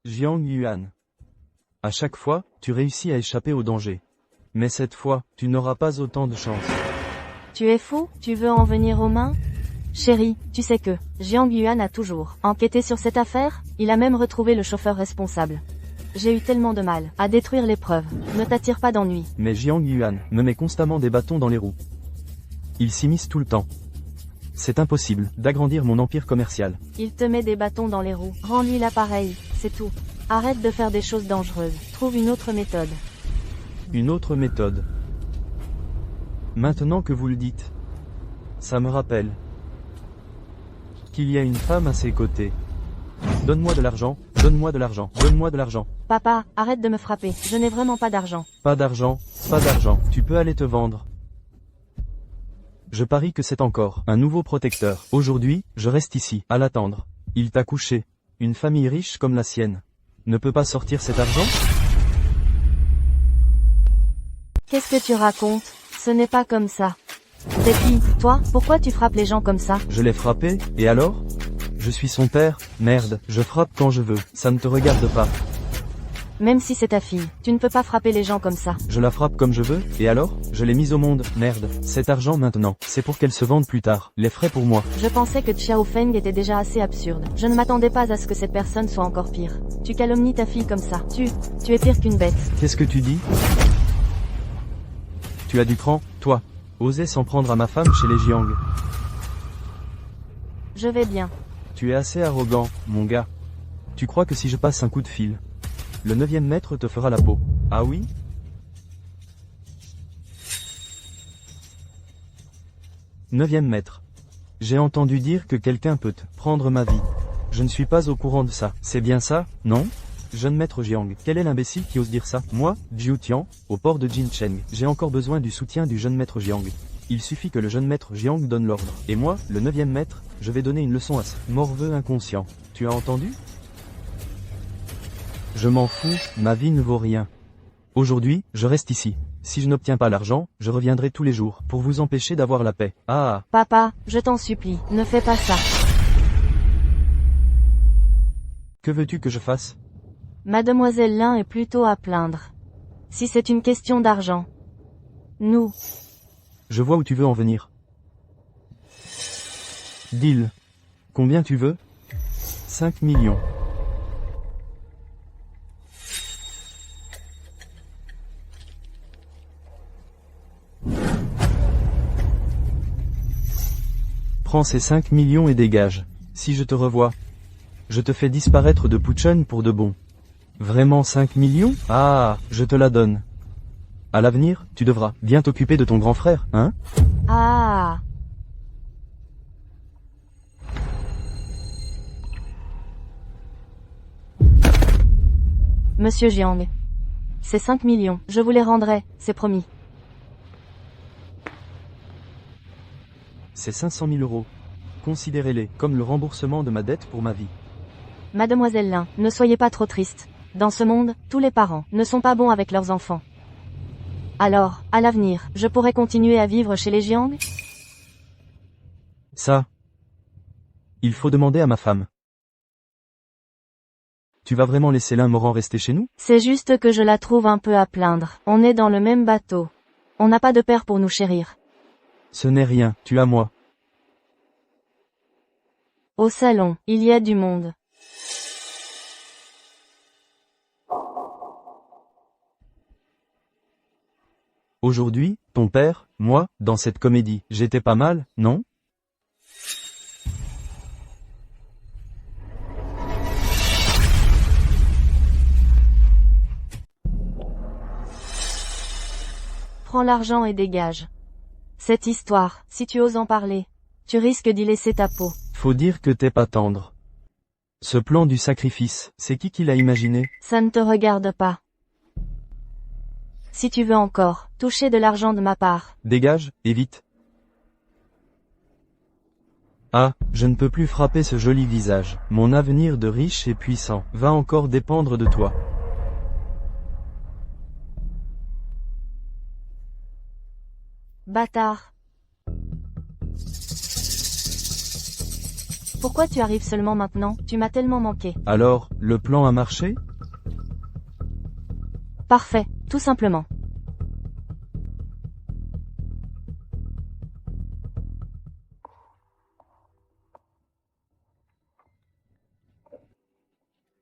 Jiang Yuan. À chaque fois, tu réussis à échapper au danger. Mais cette fois, tu n'auras pas autant de chance. Tu es fou? Tu veux en venir aux mains? Chérie, tu sais que Jiang Yuan a toujours enquêté sur cette affaire, il a même retrouvé le chauffeur responsable. J'ai eu tellement de mal à détruire les preuves. Ne t'attire pas d'ennui. Mais Jiang Yuan me met constamment des bâtons dans les roues. Il s'immisce tout le temps. C'est impossible d'agrandir mon empire commercial. Il te met des bâtons dans les roues. Rends-lui l'appareil, c'est tout. Arrête de faire des choses dangereuses. Trouve une autre méthode. Une autre méthode. Maintenant que vous le dites, ça me rappelle qu'il y a une femme à ses côtés. Donne-moi de l'argent, donne-moi de l'argent, donne-moi de l'argent. Papa, arrête de me frapper. Je n'ai vraiment pas d'argent. Pas d'argent, pas d'argent. Tu peux aller te vendre. Je parie que c'est encore un nouveau protecteur. Aujourd'hui, je reste ici, à l'attendre. Il t'a couché. Une famille riche comme la sienne ne peut pas sortir cet argent? Qu'est-ce que tu racontes? Ce n'est pas comme ça. T'es qui, toi? Pourquoi tu frappes les gens comme ça? Je l'ai frappé, et alors? Je suis son père, merde, je frappe quand je veux, ça ne te regarde pas. Même si c'est ta fille, tu ne peux pas frapper les gens comme ça. Je la frappe comme je veux, et alors? Je l'ai mise au monde, merde. Cet argent maintenant, c'est pour qu'elle se vende plus tard. Les frais pour moi. Je pensais que Xiao Feng était déjà assez absurde. Je ne m'attendais pas à ce que cette personne soit encore pire. Tu calomnies ta fille comme ça. Tu es pire qu'une bête. Qu'est-ce que tu dis? Tu as du cran, toi. Oser s'en prendre à ma femme chez les Jiang. Je vais bien. Tu es assez arrogant, mon gars. Tu crois que si je passe un coup de fil, le 9e maître te fera la peau. Ah oui? Neuvième maître. J'ai entendu dire que quelqu'un peut prendre ma vie. Je ne suis pas au courant de ça. C'est bien ça, non? Jeune maître Jiang, quel est l'imbécile qui ose dire ça? Moi, Jiu Tian, au port de Jincheng. J'ai encore besoin du soutien du jeune maître Jiang. Il suffit que le jeune maître Jiang donne l'ordre. Et moi, le 9e maître, je vais donner une leçon à ce morveux inconscient. Tu as entendu? Je m'en fous, ma vie ne vaut rien. Aujourd'hui, je reste ici. Si je n'obtiens pas l'argent, je reviendrai tous les jours, pour vous empêcher d'avoir la paix. Ah! Papa, je t'en supplie, ne fais pas ça. Que veux-tu que je fasse? Mademoiselle Lin est plutôt à plaindre. Si c'est une question d'argent. Nous. Je vois où tu veux en venir. Deal. Combien tu veux? 5 millions. Prends ces 5 millions et dégage. Si je te revois, je te fais disparaître de Puchun pour de bon. Vraiment 5 millions? Ah, je te la donne. À l'avenir, tu devras bien t'occuper de ton grand frère, hein? Ah. Monsieur Jiang. C'est 5 millions, je vous les rendrai, c'est promis. C'est 500 000 euros. Considérez-les comme le remboursement de ma dette pour ma vie. Mademoiselle Lin, ne soyez pas trop triste. Dans ce monde, tous les parents ne sont pas bons avec leurs enfants. Alors, à l'avenir, je pourrai continuer à vivre chez les Jiang? Ça, il faut demander à ma femme. Tu vas vraiment laisser l'un Moran rester chez nous? C'est juste que je la trouve un peu à plaindre. On est dans le même bateau. On n'a pas de père pour nous chérir. Ce n'est rien, tu as moi. Au salon, il y a du monde. Aujourd'hui, ton père, moi, dans cette comédie, j'étais pas mal, non? Prends l'argent et dégage. Cette histoire, si tu oses en parler, tu risques d'y laisser ta peau. Faut dire que t'es pas tendre. Ce plan du sacrifice, c'est qui l'a imaginé? Ça ne te regarde pas. Si tu veux encore toucher de l'argent de ma part. Dégage, et vite. Ah, je ne peux plus frapper ce joli visage. Mon avenir de riche et puissant va encore dépendre de toi. Bâtard. Pourquoi tu arrives seulement maintenant? Tu m'as tellement manqué. Alors, le plan a marché? Parfait, tout simplement.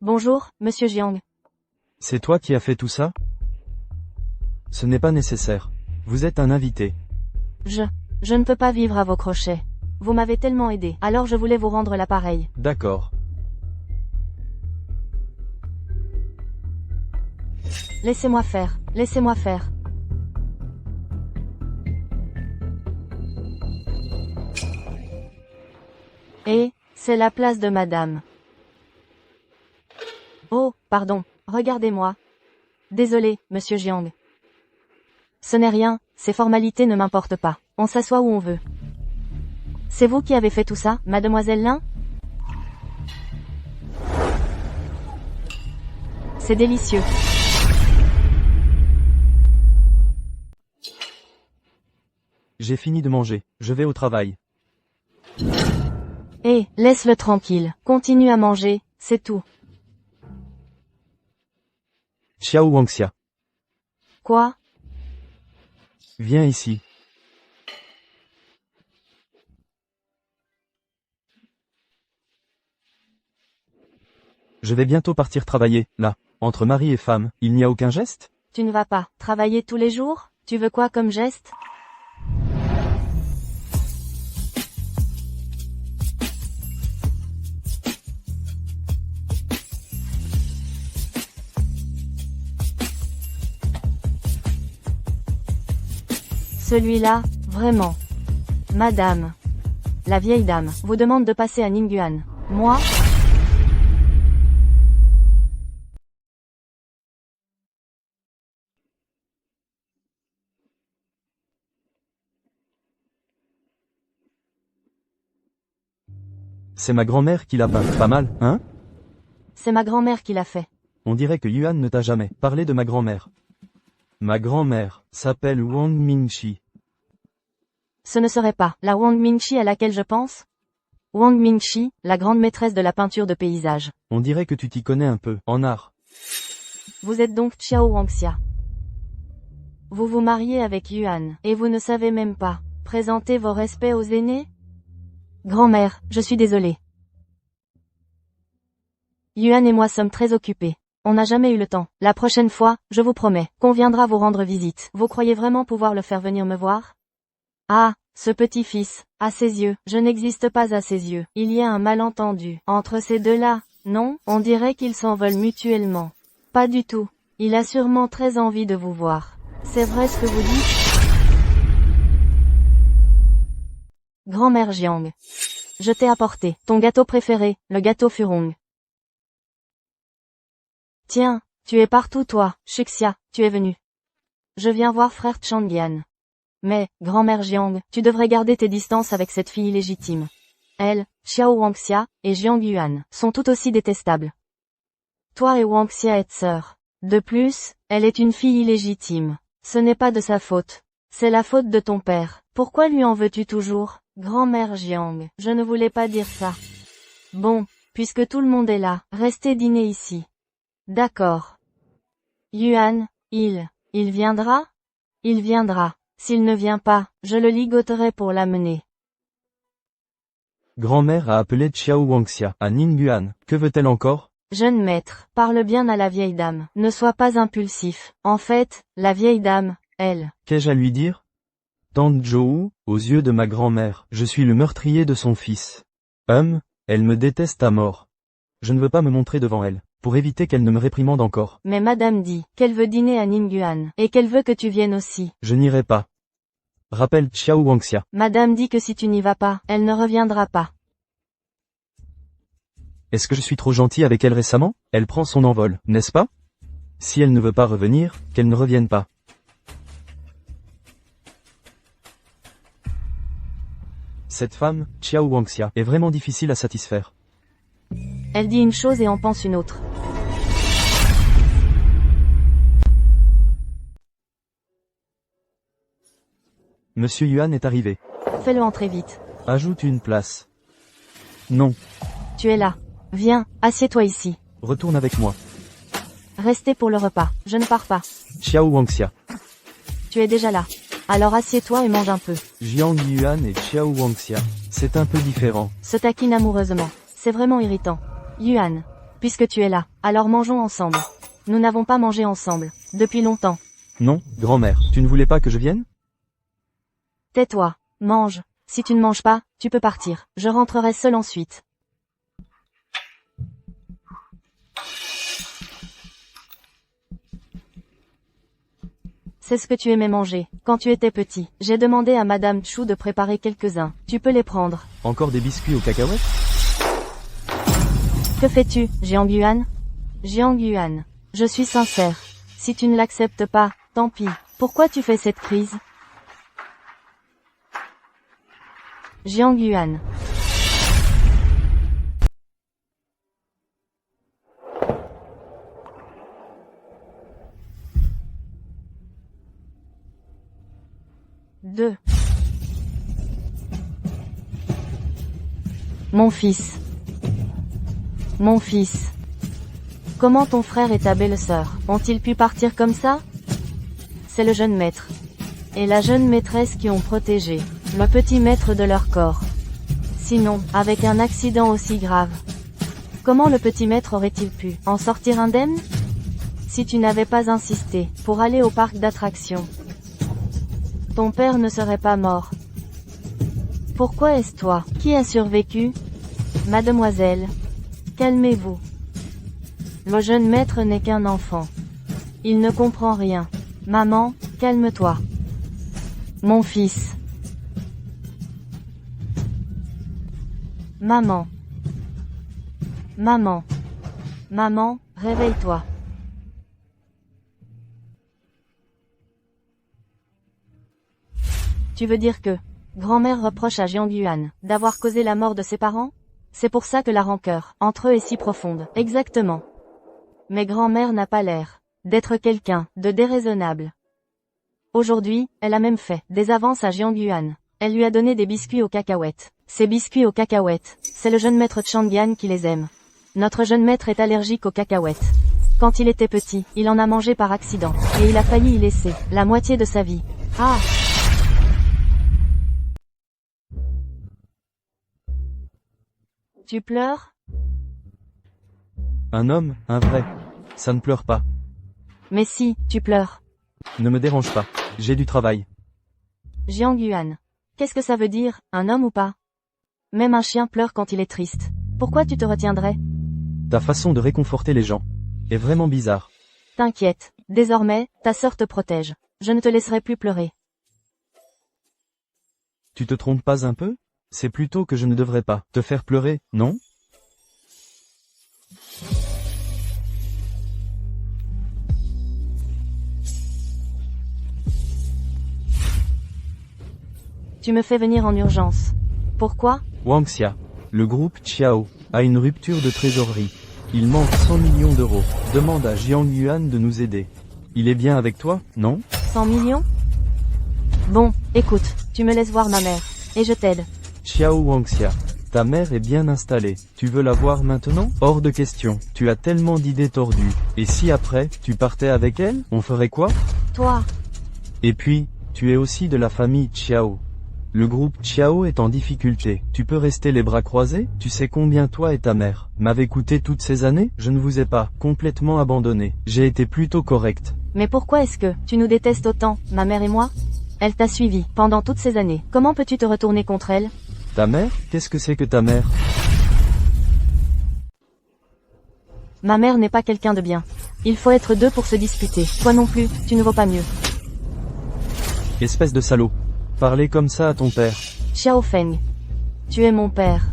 Bonjour, monsieur Jiang. C'est toi qui as fait tout ça? Ce n'est pas nécessaire. Vous êtes un invité. Je ne peux pas vivre à vos crochets. Vous m'avez tellement aidé, alors je voulais vous rendre l'appareil. D'accord. Laissez-moi faire, laissez-moi faire. Et, c'est la place de madame. Oh, pardon, regardez-moi. Désolé, monsieur Jiang. Ce n'est rien, ces formalités ne m'importent pas. On s'assoit où on veut. C'est vous qui avez fait tout ça, mademoiselle Lin? C'est délicieux. J'ai fini de manger, je vais au travail. Eh, laisse-le tranquille. Continue à manger, c'est tout. Xiao Wangxia, Quoi? viens ici. Je vais bientôt partir travailler, là. Entre mari et femme, il n'y a aucun geste? Tu ne vas pas travailler tous les jours? Tu veux quoi comme geste? Celui-là, vraiment. Madame. La vieille dame vous demande de passer à Ningguan. Moi? C'est ma grand-mère qui l'a peint. Pas mal, hein? C'est ma grand-mère qui l'a fait. On dirait que Yuan ne t'a jamais parlé de ma grand-mère. Ma grand-mère s'appelle Wang Mingxi. Ce ne serait pas la Wang Mingxi à laquelle je pense? Wang Mingxi, la grande maîtresse de la peinture de paysage. On dirait que tu t'y connais un peu, en art. Vous êtes donc Xiao Wangxia. Vous vous mariez avec Yuan, et vous ne savez même pas présenter vos respects aux aînés? Grand-mère, je suis désolée. Yuan et moi sommes très occupés. On n'a jamais eu le temps. La prochaine fois, je vous promets, qu'on viendra vous rendre visite. Vous croyez vraiment pouvoir le faire venir me voir? Ah, ce petit-fils, à ses yeux, je n'existe pas à ses yeux. Il y a un malentendu entre ces deux-là, non? On dirait qu'ils s'en veulent mutuellement. Pas du tout. Il a sûrement très envie de vous voir. C'est vrai ce que vous dites? Grand-mère Jiang. Je t'ai apporté ton gâteau préféré, le gâteau Furong. Tiens, tu es partout toi, Shuxia, tu es venu. Je viens voir frère Changyan. Mais, grand-mère Jiang, tu devrais garder tes distances avec cette fille illégitime. Elle, Xiao Wangxia, et Jiang Yuan, sont tout aussi détestables. Toi et Wangxia êtes sœurs. De plus, elle est une fille illégitime. Ce n'est pas de sa faute. C'est la faute de ton père. Pourquoi lui en veux-tu toujours? Grand-mère Jiang, je ne voulais pas dire ça. Bon, puisque tout le monde est là, restez dîner ici. D'accord. Yuan, il viendra? Il viendra. S'il ne vient pas, je le ligoterai pour l'amener. Grand-mère a appelé Xiao Wangxia à Ningguan. Que veut-elle encore? Jeune maître, parle bien à la vieille dame. Ne sois pas impulsif. En fait, la vieille dame, elle. Qu'ai-je à lui dire? Tante Zhou, aux yeux de ma grand-mère, je suis le meurtrier de son fils. Elle me déteste à mort. Je ne veux pas me montrer devant elle, pour éviter qu'elle ne me réprimande encore. Mais madame dit qu'elle veut dîner à Ningguan, et qu'elle veut que tu viennes aussi. Je n'irai pas. Rappelle Xiao Wangxia. Madame dit que si tu n'y vas pas, elle ne reviendra pas. Est-ce que je suis trop gentil avec elle récemment? Elle prend son envol, n'est-ce pas? Si elle ne veut pas revenir, qu'elle ne revienne pas. Cette femme, Xiao Wangxia, est vraiment difficile à satisfaire. Elle dit une chose et en pense une autre. Monsieur Yuan est arrivé. Fais-le entrer vite. Ajoute une place. Non. Tu es là. Viens, assieds-toi ici. Retourne avec moi. Restez pour le repas, je ne pars pas. Xiao Wangxia. Tu es déjà là. Alors assieds-toi et mange un peu. Jiang Yuan et Xiao Wangxia. C'est un peu différent. Se taquine amoureusement. C'est vraiment irritant. Yuan. Puisque tu es là, alors mangeons ensemble. Nous n'avons pas mangé ensemble. Depuis longtemps. Non, grand-mère, tu ne voulais pas que je vienne? Tais-toi. Mange. Si tu ne manges pas, tu peux partir. Je rentrerai seul ensuite. C'est ce que tu aimais manger, quand tu étais petit. J'ai demandé à Madame Chu de préparer quelques-uns. Tu peux les prendre. Encore des biscuits aux cacahuètes? Que fais-tu, Jiang Yuan? Jiang Yuan. Je suis sincère. Si tu ne l'acceptes pas, tant pis. Pourquoi tu fais cette crise? Jiang Yuan. Deux. Mon fils. Mon fils. Comment ton frère et ta belle-sœur ont-ils pu partir comme ça? C'est le jeune maître et la jeune maîtresse qui ont protégé le petit maître de leur corps. Sinon, avec un accident aussi grave, comment le petit maître aurait-il pu en sortir indemne? Si tu n'avais pas insisté pour aller au parc d'attractions, ton père ne serait pas mort. Pourquoi est-ce toi qui a survécu? Mademoiselle, calmez-vous. Le jeune maître n'est qu'un enfant. Il ne comprend rien. Maman, calme-toi. Mon fils. Maman. Maman. Maman, réveille-toi. Tu veux dire que grand-mère reproche à Jiang Yuan d'avoir causé la mort de ses parents? C'est pour ça que la rancœur, entre eux est si profonde. Exactement. Mais grand-mère n'a pas l'air d'être quelqu'un de déraisonnable. Aujourd'hui, elle a même fait des avances à Jiang Yuan. Elle lui a donné des biscuits aux cacahuètes. Ces biscuits aux cacahuètes, c'est le jeune maître Changyan qui les aime. Notre jeune maître est allergique aux cacahuètes. Quand il était petit, il en a mangé par accident, et il a failli y laisser la moitié de sa vie. Ah! Tu pleures? Un homme, un vrai. Ça ne pleure pas. Mais si, tu pleures. Ne me dérange pas. J'ai du travail. Jiang Yuan. Qu'est-ce que ça veut dire, un homme ou pas? Même un chien pleure quand il est triste. Pourquoi tu te retiendrais? Ta façon de réconforter les gens est vraiment bizarre. T'inquiète, désormais, ta sœur te protège. Je ne te laisserai plus pleurer. Tu te trompes pas un peu? C'est plutôt que je ne devrais pas te faire pleurer, non? Tu me fais venir en urgence. Pourquoi? Wangxia, le groupe Qiao, a une rupture de trésorerie. Il manque 100 millions d'euros. Demande à Jiang Yuan de nous aider. Il est bien avec toi, non? 100 millions? Bon, écoute, tu me laisses voir ma mère, et je t'aide. Xiao Wangxia, ta mère est bien installée. Tu veux la voir maintenant? Hors de question. Tu as tellement d'idées tordues. Et si après, tu partais avec elle, on ferait quoi? Toi, Et puis, tu es aussi de la famille Qiao. Le groupe Qiao est en difficulté. Tu peux rester les bras croisés? Tu sais combien toi et ta mère m'avez coûté toutes ces années? Je ne vous ai pas complètement abandonné. J'ai été plutôt correct. mais pourquoi est-ce que tu nous détestes autant, ma mère et moi? Elle t'a suivi pendant toutes ces années. Comment peux-tu te retourner contre elle? Ta mère? Qu'est-ce que c'est que ta mère? Ma mère n'est pas quelqu'un de bien. Il faut être deux pour se disputer. Toi non plus, tu ne vaux pas mieux. Espèce de salaud. Parler comme ça à ton père. Xiao Feng. Tu es mon père.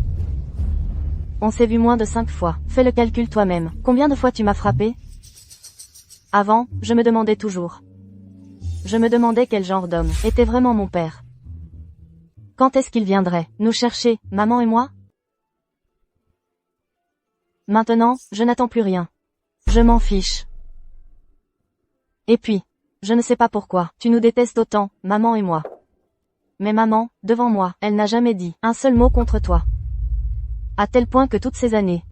On s'est vu moins de 5 fois. Fais le calcul toi-même. Combien de fois tu m'as frappé? Avant, je me demandais toujours. Je me demandais quel genre d'homme était vraiment mon père. Quand est-ce qu'il viendrait nous chercher, maman et moi? Maintenant, je n'attends plus rien. Je m'en fiche. Et puis, je ne sais pas pourquoi, tu nous détestes autant, maman et moi. Mais maman, devant moi, elle n'a jamais dit un seul mot contre toi. À tel point que toutes ces années,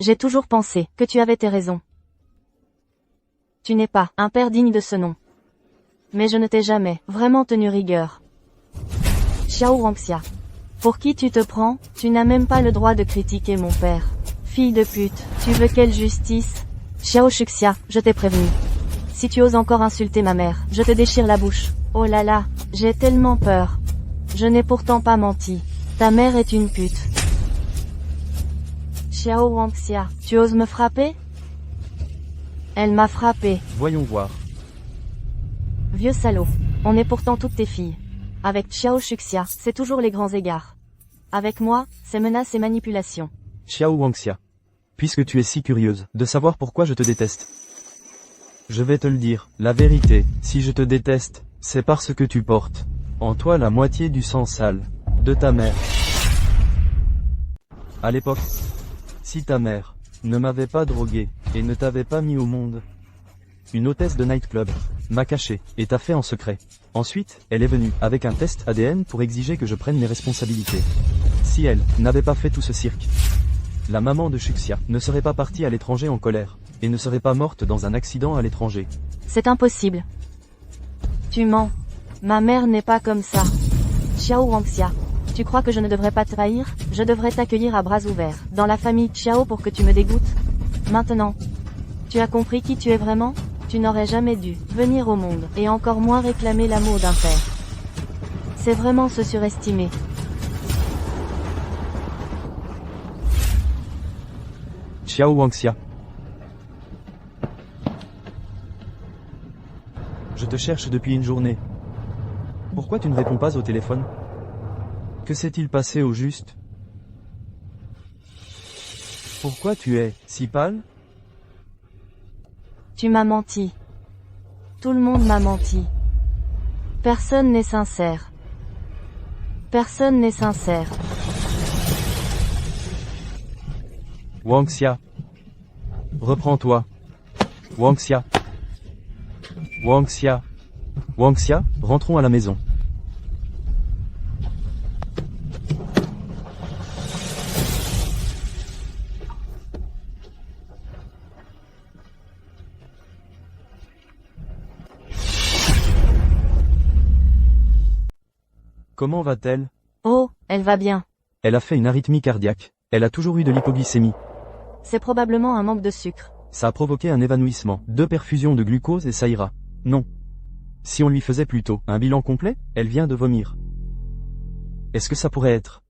j'ai toujours pensé que tu avais tes raisons. Tu n'es pas un père digne de ce nom. Mais je ne t'ai jamais vraiment tenu rigueur. Xiao Wangxia. Pour qui tu te prends? Tu n'as même pas le droit de critiquer mon père. Fille de pute, tu veux quelle justice? Xiao Shuxia, je t'ai prévenu. Si tu oses encore insulter ma mère, je te déchire la bouche. Oh là là, j'ai tellement peur. Je n'ai pourtant pas menti. Ta mère est une pute. Xiao Wangxia, tu oses me frapper? Elle m'a frappé. Voyons voir. Vieux salaud. On est pourtant toutes tes filles. Avec Xiao Shuxia, c'est toujours les grands égards. Avec moi, c'est menaces et manipulations. Xiao Wangxia. Puisque tu es si curieuse de savoir pourquoi je te déteste. Je vais te le dire, la vérité, si je te déteste, c'est parce que tu portes en toi la moitié du sang sale de ta mère. À l'époque, si ta mère ne m'avait pas drogué et ne t'avait pas mis au monde, une hôtesse de nightclub m'a caché et t'a fait en secret. Ensuite, elle est venue avec un test ADN pour exiger que je prenne mes responsabilités. Si elle n'avait pas fait tout ce cirque, la maman de Shuxia ne serait pas partie à l'étranger en colère, et ne serait pas morte dans un accident à l'étranger. C'est impossible. Tu mens. Ma mère n'est pas comme ça. Xiao Wangxia. Tu crois que je ne devrais pas te trahir? Je devrais t'accueillir à bras ouverts, dans la famille Xiao pour que tu me dégoûtes? Maintenant, tu as compris qui tu es vraiment? Tu n'aurais jamais dû venir au monde, et encore moins réclamer l'amour d'un père. C'est vraiment se surestimer. Xiao Wangxia. Je te cherche depuis une journée. Pourquoi tu ne réponds pas au téléphone? Que s'est-il passé au juste? Pourquoi tu es si pâle? Tu m'as menti. Tout le monde m'a menti. Personne n'est sincère. Personne n'est sincère. Wangxia. Reprends-toi. Wangxia. Wangxia. Wangxia, rentrons à la maison. Comment va-t-elle? Oh, elle va bien. Elle a fait une arythmie cardiaque. Elle a toujours eu de l'hypoglycémie. C'est probablement un manque de sucre. Ça a provoqué un évanouissement. 2 perfusions de glucose et ça ira. Non. Si on lui faisait plutôt un bilan complet, elle vient de vomir. Est-ce que ça pourrait être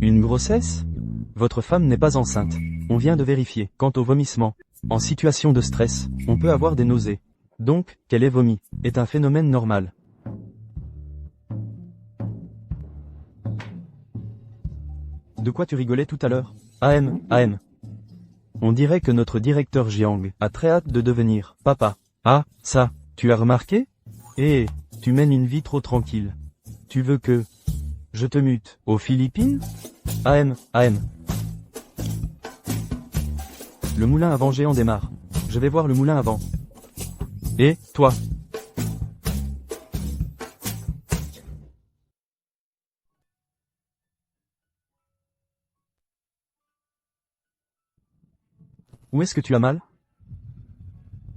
une grossesse? Votre femme n'est pas enceinte. On vient de vérifier. Quant au vomissement, en situation de stress, on peut avoir des nausées. Donc, qu'elle ait vomi, est un phénomène normal. De quoi tu rigolais tout à l'heure? AM. On dirait que notre directeur Jiang a très hâte de devenir papa. Ah, ça, tu as remarqué? Eh, tu mènes une vie trop tranquille. Tu veux que je te mute aux Philippines? AM. Le moulin à vent géant démarre. Je vais voir le moulin à vent. Et, toi? Où est-ce que tu as mal?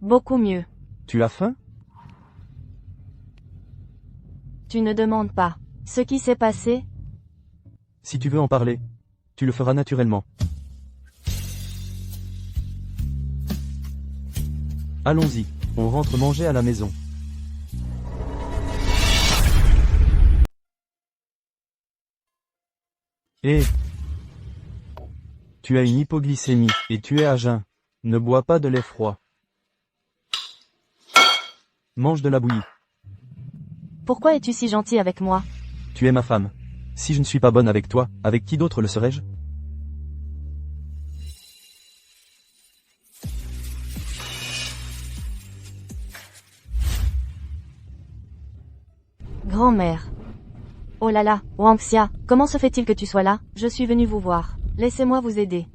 Beaucoup mieux. Tu as faim? Tu ne demandes pas. Ce qui s'est passé? Si tu veux en parler, tu le feras naturellement. Allons-y, on rentre manger à la maison. Eh! Tu as une hypoglycémie, et tu es à jeun. Ne bois pas de lait froid. Mange de la bouillie. Pourquoi es-tu si gentil avec moi? Tu es ma femme. Si je ne suis pas bonne avec toi, avec qui d'autre le serais-je? Grand-mère. Oh là là, Wangxia, comment se fait-il que tu sois là? Je suis venu vous voir. Laissez-moi vous aider.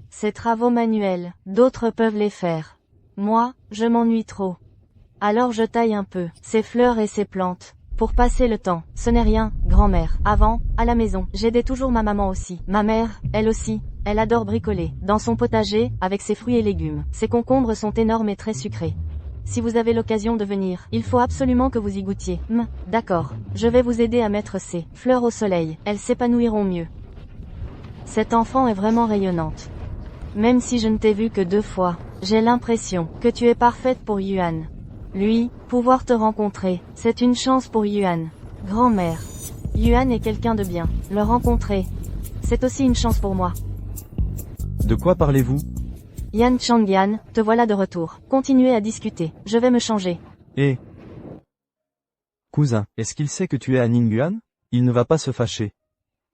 Ces travaux manuels, d'autres peuvent les faire. Moi, je m'ennuie trop. Alors je taille un peu, ces fleurs et ces plantes. Pour passer le temps, ce n'est rien, grand-mère. Avant, à la maison, j'aidais toujours ma maman aussi. Ma mère, elle aussi, elle adore bricoler. Dans son potager, avec ses fruits et légumes. Ses concombres sont énormes et très sucrés. Si vous avez l'occasion de venir, il faut absolument que vous y goûtiez. D'accord. Je vais vous aider à mettre ces fleurs au soleil. Elles s'épanouiront mieux. Cette enfant est vraiment rayonnante. Même si je ne t'ai vue que 2 fois, j'ai l'impression que tu es parfaite pour Yuan. Lui, pouvoir te rencontrer, c'est une chance pour Yuan. Grand-mère. Yuan est quelqu'un de bien. Le rencontrer, c'est aussi une chance pour moi. De quoi parlez-vous? Yan Changyan, te voilà de retour. Continuez à discuter. Je vais me changer. Eh! Cousin, est-ce qu'il sait que tu es à Ningguan? Il ne va pas se fâcher.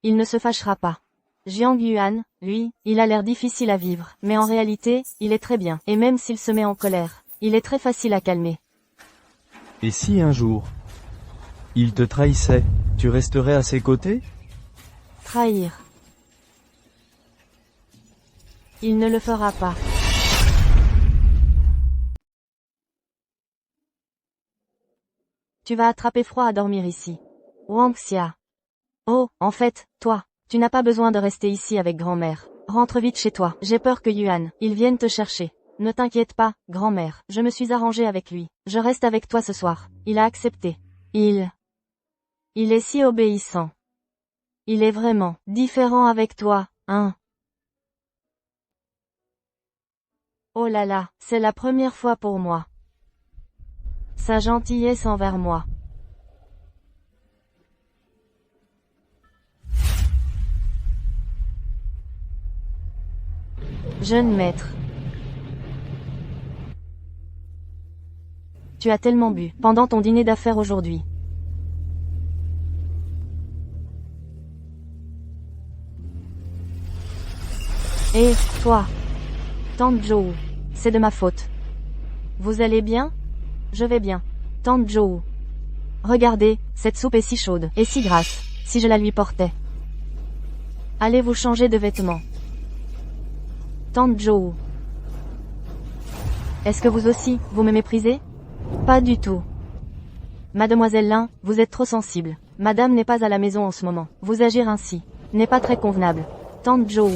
Il ne se fâchera pas. Jiang Yuan, lui, il a l'air difficile à vivre, mais en réalité, il est très bien. Et même s'il se met en colère, il est très facile à calmer. Et si un jour, il te trahissait, tu resterais à ses côtés? Trahir. Il ne le fera pas. Tu vas attraper froid à dormir ici. Wangxia. Oh, en fait, toi, tu n'as pas besoin de rester ici avec grand-mère. Rentre vite chez toi. J'ai peur que Yuan, il vienne te chercher. Ne t'inquiète pas, grand-mère. Je me suis arrangée avec lui. Je reste avec toi ce soir. Il a accepté. Il est si obéissant. Il est vraiment différent avec toi, hein? Oh là là, c'est la première fois pour moi. Sa gentillesse envers moi. Jeune maître. Tu as tellement bu pendant ton dîner d'affaires aujourd'hui. Et, toi, Tante Zhou, c'est de ma faute. Vous allez bien? Je vais bien. Tante Zhou. Regardez, cette soupe est si chaude, et si grasse, si je la lui portais. Allez vous changer de vêtements. Tante Zhou. Est-ce que vous aussi, vous me méprisez? Pas du tout. Mademoiselle Lin, vous êtes trop sensible. Madame n'est pas à la maison en ce moment. Vous agir ainsi n'est pas très convenable. Tante Zhou.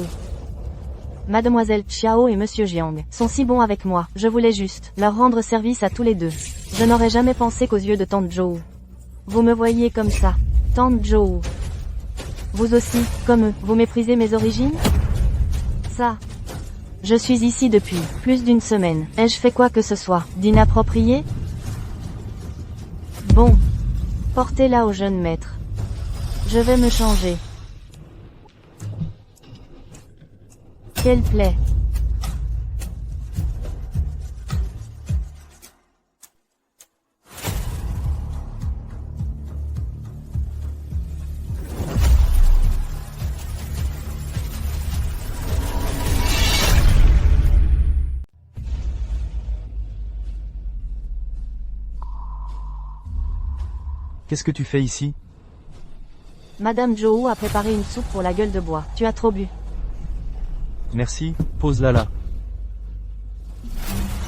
Mademoiselle Xiao et Monsieur Jiang sont si bons avec moi, je voulais juste leur rendre service à tous les deux. Je n'aurais jamais pensé qu'aux yeux de Tante Zhou. Vous me voyez comme ça. Tante Zhou. Vous aussi, comme eux, vous méprisez mes origines? Ça. Je suis ici depuis plus d'une semaine. Ai-je fait quoi que ce soit d'inapproprié? Bon. Portez-la au jeune maître. Je vais me changer. Quelle plaie. Qu'est-ce que tu fais ici? Madame Zhou a préparé une soupe pour la gueule de bois. Tu as trop bu. Merci, pose-la là.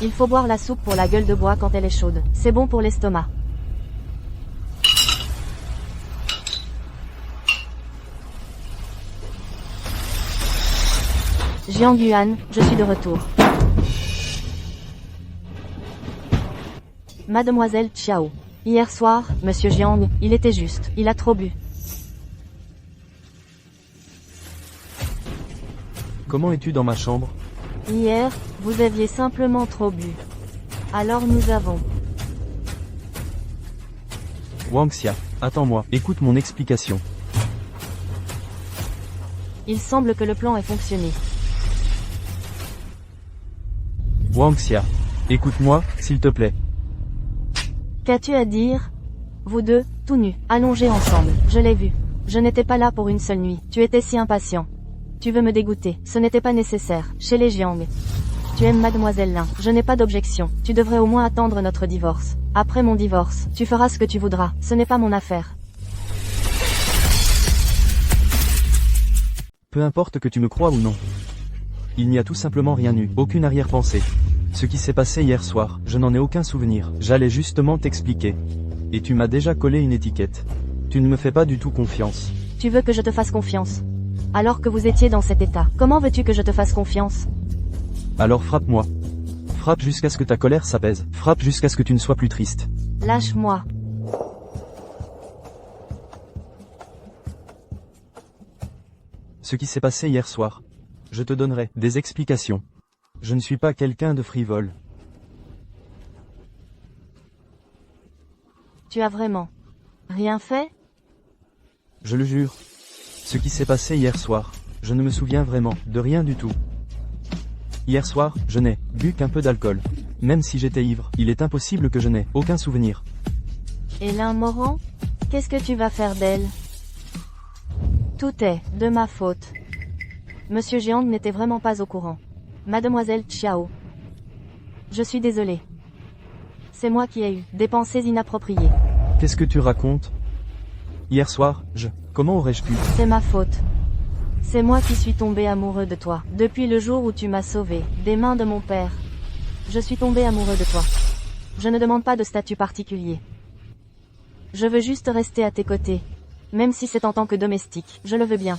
Il faut boire la soupe pour la gueule de bois quand elle est chaude. C'est bon pour l'estomac. Jiang Yuan, je suis de retour. Mademoiselle Xiao. Hier soir, Monsieur Jiang, il était juste. Il a trop bu. Comment es-tu dans ma chambre? Hier, vous aviez simplement trop bu. Alors nous avons... Wangxia, attends-moi, écoute mon explication. Il semble que le plan ait fonctionné. Wangxia, écoute-moi, s'il te plaît. Qu'as-tu à dire? Vous deux, tout nus, allongés ensemble, je l'ai vu. Je n'étais pas là pour une seule nuit, tu étais si impatient. Tu veux me dégoûter, ce n'était pas nécessaire, chez les Jiang. Tu aimes Mademoiselle Lin, je n'ai pas d'objection, tu devrais au moins attendre notre divorce. Après mon divorce, tu feras ce que tu voudras, ce n'est pas mon affaire. Peu importe que tu me crois ou non. Il n'y a tout simplement rien eu, aucune arrière-pensée. Ce qui s'est passé hier soir, je n'en ai aucun souvenir, j'allais justement t'expliquer. Et tu m'as déjà collé une étiquette. Tu ne me fais pas du tout confiance. Tu veux que je te fasse confiance? Alors que vous étiez dans cet état, comment veux-tu que je te fasse confiance? Alors frappe-moi. Frappe jusqu'à ce que ta colère s'apaise. Frappe jusqu'à ce que tu ne sois plus triste. Lâche-moi. Ce qui s'est passé hier soir. Je te donnerai des explications. Je ne suis pas quelqu'un de frivole. Tu as vraiment rien fait? Je le jure. Ce qui s'est passé hier soir, je ne me souviens vraiment de rien du tout. Hier soir, je n'ai bu qu'un peu d'alcool. Même si j'étais ivre, il est impossible que je n'ai aucun souvenir. Et Lin Moran? Qu'est-ce que tu vas faire d'elle? Tout est de ma faute. Monsieur Jiang n'était vraiment pas au courant. Mademoiselle Xiao. Je suis désolée. C'est moi qui ai eu des pensées inappropriées. Qu'est-ce que tu racontes? Hier soir, Comment aurais-je pu? C'est ma faute. C'est moi qui suis tombé amoureux de toi. Depuis le jour où tu m'as sauvé des mains de mon père. Je suis tombé amoureux de toi. Je ne demande pas de statut particulier. Je veux juste rester à tes côtés. Même si c'est en tant que domestique, je le veux bien.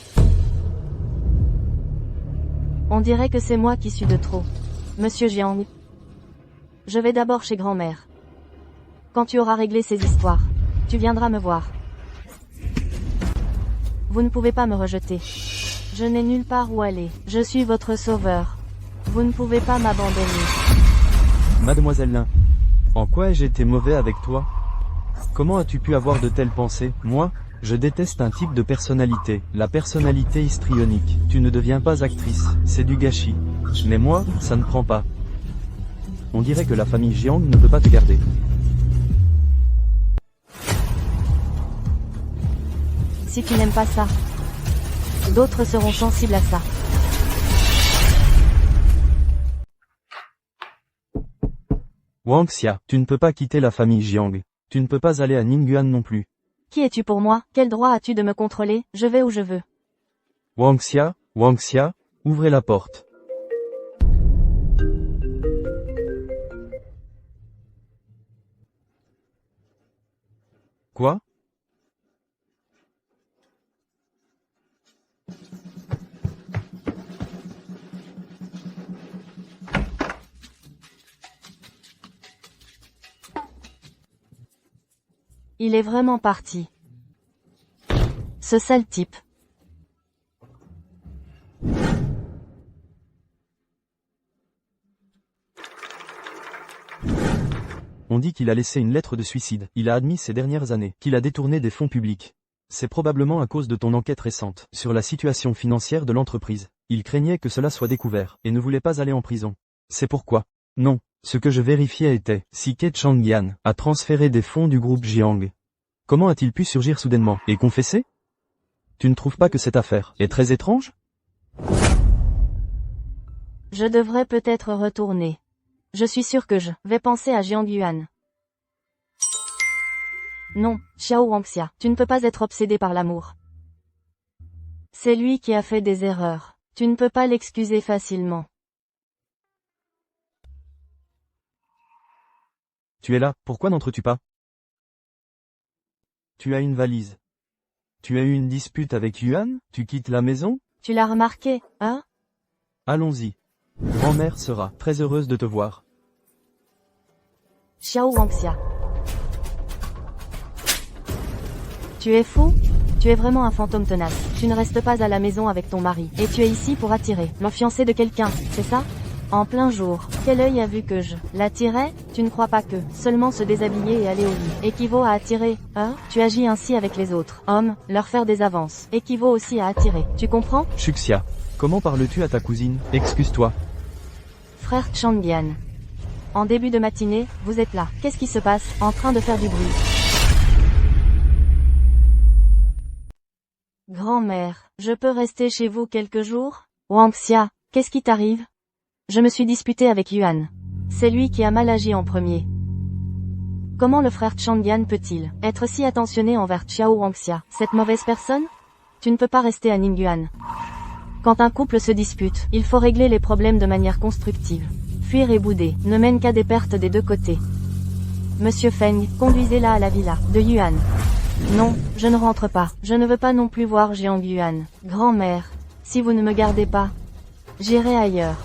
On dirait que c'est moi qui suis de trop. Monsieur Jiang. Je vais d'abord chez grand-mère. Quand tu auras réglé ces histoires, tu viendras me voir. Vous ne pouvez pas me rejeter. Je n'ai nulle part où aller. Je suis votre sauveur. Vous ne pouvez pas m'abandonner. Mademoiselle Lin. En quoi ai-je été mauvais avec toi? Comment as-tu pu avoir de telles pensées? Moi, je déteste un type de personnalité, la personnalité histrionique. Tu ne deviens pas actrice, c'est du gâchis. Mais moi, ça ne prend pas. On dirait que la famille Jiang ne peut pas te garder. Si tu n'aimes pas ça, d'autres seront sensibles à ça. Wangxia, tu ne peux pas quitter la famille Jiang. Tu ne peux pas aller à Ningguan non plus. Qui es-tu pour moi? Quel droit as-tu de me contrôler? Je vais où je veux. Wangxia, ouvrez la porte. Quoi? Il est vraiment parti. Ce sale type. On dit qu'il a laissé une lettre de suicide. Il a admis ces dernières années qu'il a détourné des fonds publics. C'est probablement à cause de ton enquête récente sur la situation financière de l'entreprise. Il craignait que cela soit découvert et ne voulait pas aller en prison. C'est pourquoi. Non, ce que je vérifiais était si Ke Changyan a transféré des fonds du groupe Jiang. Comment a-t-il pu surgir soudainement et confesser? Tu ne trouves pas que cette affaire est très étrange? Je devrais peut-être retourner. Je suis sûr que je vais penser à Jiang Yuan. Non, Xiao Wangxia, tu ne peux pas être obsédé par l'amour. C'est lui qui a fait des erreurs. Tu ne peux pas l'excuser facilement. Tu es là, pourquoi n'entres-tu pas? Tu as une valise. Tu as eu une dispute avec Yuan? Tu quittes la maison? Tu l'as remarqué, hein? Allons-y. Grand-mère sera très heureuse de te voir. Xiao Wangxia. Tu es fou? Tu es vraiment un fantôme tenace. Tu ne restes pas à la maison avec ton mari. Et tu es ici pour attirer le fiancé de quelqu'un, c'est ça? En plein jour. Quel œil a vu que je l'attirais? Tu ne crois pas que seulement se déshabiller et aller au lit équivaut à attirer, hein? Tu agis ainsi avec les autres hommes, leur faire des avances équivaut aussi à attirer. Tu comprends? Shuxia, comment parles-tu à ta cousine? Excuse-toi. Frère Changyan. En début de matinée, vous êtes là. Qu'est-ce qui se passe? En train de faire du bruit. Grand-mère, je peux rester chez vous quelques jours? Wangxia, qu'est-ce qui t'arrive? Je me suis disputé avec Yuan. C'est lui qui a mal agi en premier. Comment le frère Changyan peut-il être si attentionné envers Xiao Wangxia, cette mauvaise personne? Tu ne peux pas rester à Ningyuan. Quand un couple se dispute, il faut régler les problèmes de manière constructive. Fuir et bouder ne mène qu'à des pertes des deux côtés. Monsieur Feng, conduisez-la à la villa de Yuan. Non, je ne rentre pas. Je ne veux pas non plus voir Jiang Yuan. Grand-mère, si vous ne me gardez pas, j'irai ailleurs.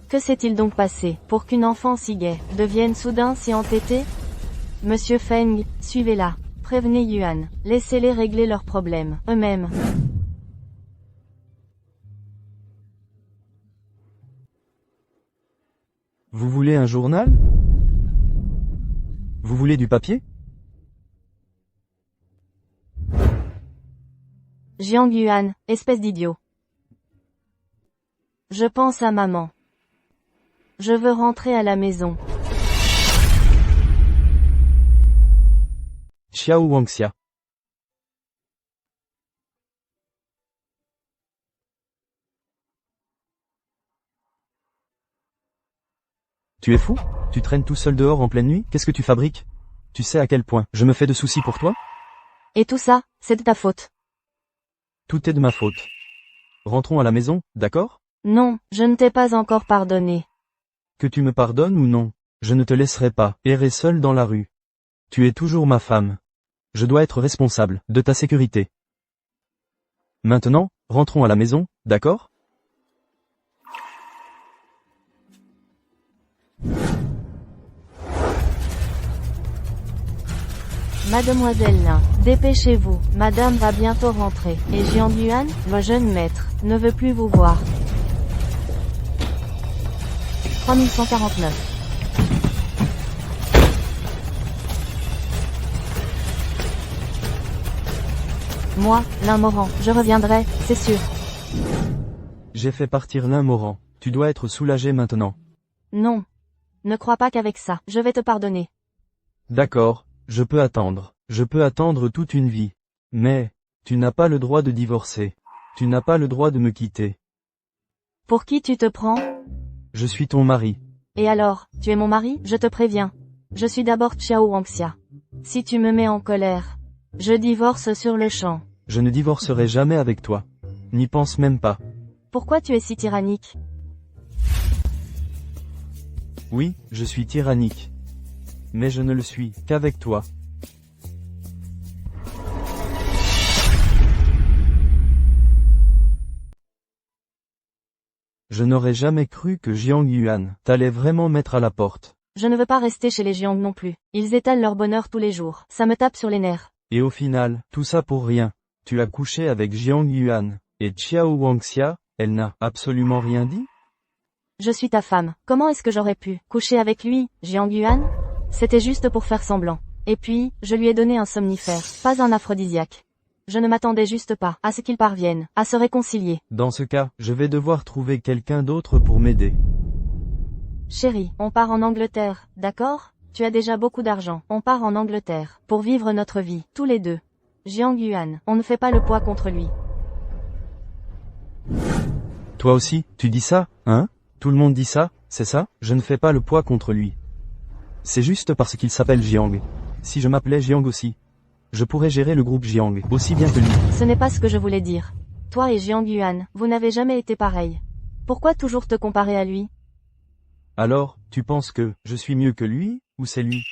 Que s'est-il donc passé pour qu'une enfant si gaie devienne soudain si entêtée? Monsieur Feng, suivez-la. Prévenez Yuan. Laissez-les régler leurs problèmes eux-mêmes. Vous voulez un journal? Vous voulez du papier? Jiang Yuan, espèce d'idiot. Je pense à maman. Je veux rentrer à la maison. Xiao Wangxia. Tu es fou? Tu traînes tout seul dehors en pleine nuit? Qu'est-ce que tu fabriques? Tu sais à quel point je me fais de soucis pour toi? Et tout ça, c'est de ta faute. Tout est de ma faute. Rentrons à la maison, d'accord? Non, je ne t'ai pas encore pardonné. Que tu me pardonnes ou non, je ne te laisserai pas errer seul dans la rue. Tu es toujours ma femme. Je dois être responsable de ta sécurité. Maintenant, rentrons à la maison, d'accord? Mademoiselle Lin, dépêchez-vous, madame va bientôt rentrer. Et Jiang Yuan, le jeune maître, ne veut plus vous voir. 3149. Moi, Lin Morant, je reviendrai, c'est sûr. J'ai fait partir l'un Morant. Tu dois être soulagé maintenant. Non. Ne crois pas qu'avec ça, je vais te pardonner. D'accord, je peux attendre. Je peux attendre toute une vie. Mais, tu n'as pas le droit de divorcer. Tu n'as pas le droit de me quitter. Pour qui tu te prends? Je suis ton mari. Et alors, tu es mon mari? Je te préviens. Je suis d'abord Xiao Wangxia. Si tu me mets en colère, je divorce sur le champ. Je ne divorcerai jamais avec toi. N'y pense même pas. Pourquoi tu es si tyrannique? Oui, je suis tyrannique. Mais je ne le suis qu'avec toi. Je n'aurais jamais cru que Jiang Yuan t'allait vraiment mettre à la porte. Je ne veux pas rester chez les Jiang non plus. Ils étalent leur bonheur tous les jours. Ça me tape sur les nerfs. Et au final, tout ça pour rien. Tu as couché avec Jiang Yuan. Et Xiao Wangxia, elle n'a absolument rien dit? Je suis ta femme. Comment est-ce que j'aurais pu coucher avec lui, Jiang Yuan? C'était juste pour faire semblant. Et puis, je lui ai donné un somnifère, pas un aphrodisiaque. Je ne m'attendais juste pas à ce qu'ils parviennent à se réconcilier. Dans ce cas, je vais devoir trouver quelqu'un d'autre pour m'aider. Chérie, on part en Angleterre, d'accord? Tu as déjà beaucoup d'argent. On part en Angleterre, pour vivre notre vie, tous les deux. Jiang Yuan, on ne fait pas le poids contre lui. Toi aussi, tu dis ça, hein? Tout le monde dit ça, c'est ça? Je ne fais pas le poids contre lui. C'est juste parce qu'il s'appelle Jiang. Si je m'appelais Jiang aussi, je pourrais gérer le groupe Jiang, aussi bien que lui. Ce n'est pas ce que je voulais dire. Toi et Jiang Yuan, vous n'avez jamais été pareils. Pourquoi toujours te comparer à lui? Alors, tu penses que je suis mieux que lui, ou c'est lui?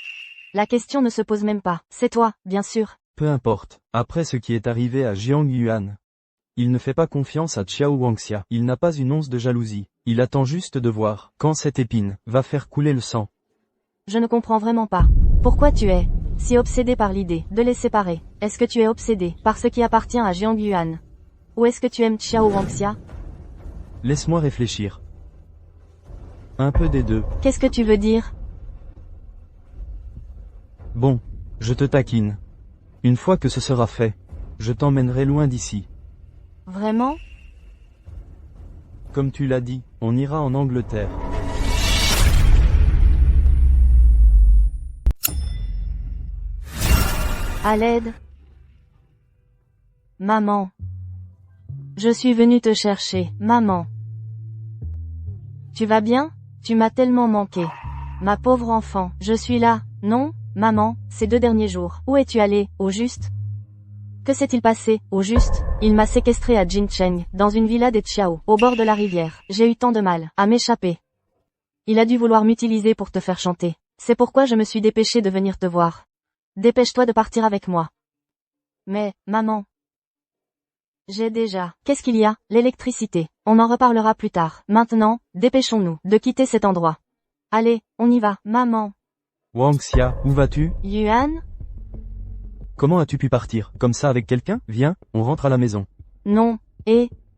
La question ne se pose même pas. C'est toi, bien sûr. Peu importe. Après ce qui est arrivé à Jiang Yuan, il ne fait pas confiance à Xiao Wangxia. Il n'a pas une once de jalousie. Il attend juste de voir quand cette épine va faire couler le sang. Je ne comprends vraiment pas. Pourquoi tu es si obsédé par l'idée de les séparer? Est-ce que tu es obsédé par ce qui appartient à Jiang Yuan? Ou est-ce que tu aimes Xiao Wangxia? Laisse-moi réfléchir. Un peu des deux. Qu'est-ce que tu veux dire? Bon, je te taquine. Une fois que ce sera fait, je t'emmènerai loin d'ici. Vraiment? Comme tu l'as dit, on ira en Angleterre. À l'aide. Maman. Je suis venue te chercher, maman. Tu vas bien? Tu m'as tellement manqué. Ma pauvre enfant, je suis là, non, maman, ces 2 derniers jours. Où es-tu allé, au juste? Que s'est-il passé, au juste? Il m'a séquestré à Jincheng, dans une villa des Xiao, au bord de la rivière. J'ai eu tant de mal à m'échapper. Il a dû vouloir m'utiliser pour te faire chanter. C'est pourquoi je me suis dépêchée de venir te voir. Dépêche-toi de partir avec moi. Mais, maman. J'ai déjà. Qu'est-ce qu'il y a? L'électricité. On en reparlera plus tard. Maintenant, dépêchons-nous de quitter cet endroit. Allez, on y va, maman. Wangxia, où vas-tu? Yuan? Comment as-tu pu partir, comme ça avec quelqu'un? Viens, on rentre à la maison. Non.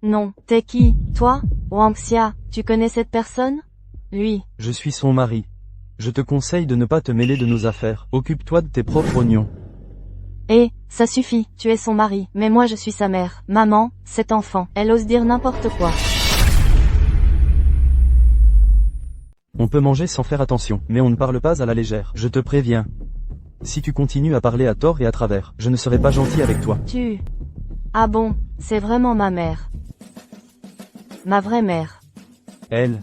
Non. T'es qui, toi? Wangxia, tu connais cette personne? Lui. Je suis son mari. Je te conseille de ne pas te mêler de nos affaires. Occupe-toi de tes propres oignons. Ça suffit, tu es son mari, mais moi je suis sa mère. Maman, cet enfant, elle ose dire n'importe quoi. On peut manger sans faire attention, mais on ne parle pas à la légère, je te préviens. Si tu continues à parler à tort et à travers, je ne serai pas gentil avec toi. Ah bon, c'est vraiment ma mère. Ma vraie mère. Elle.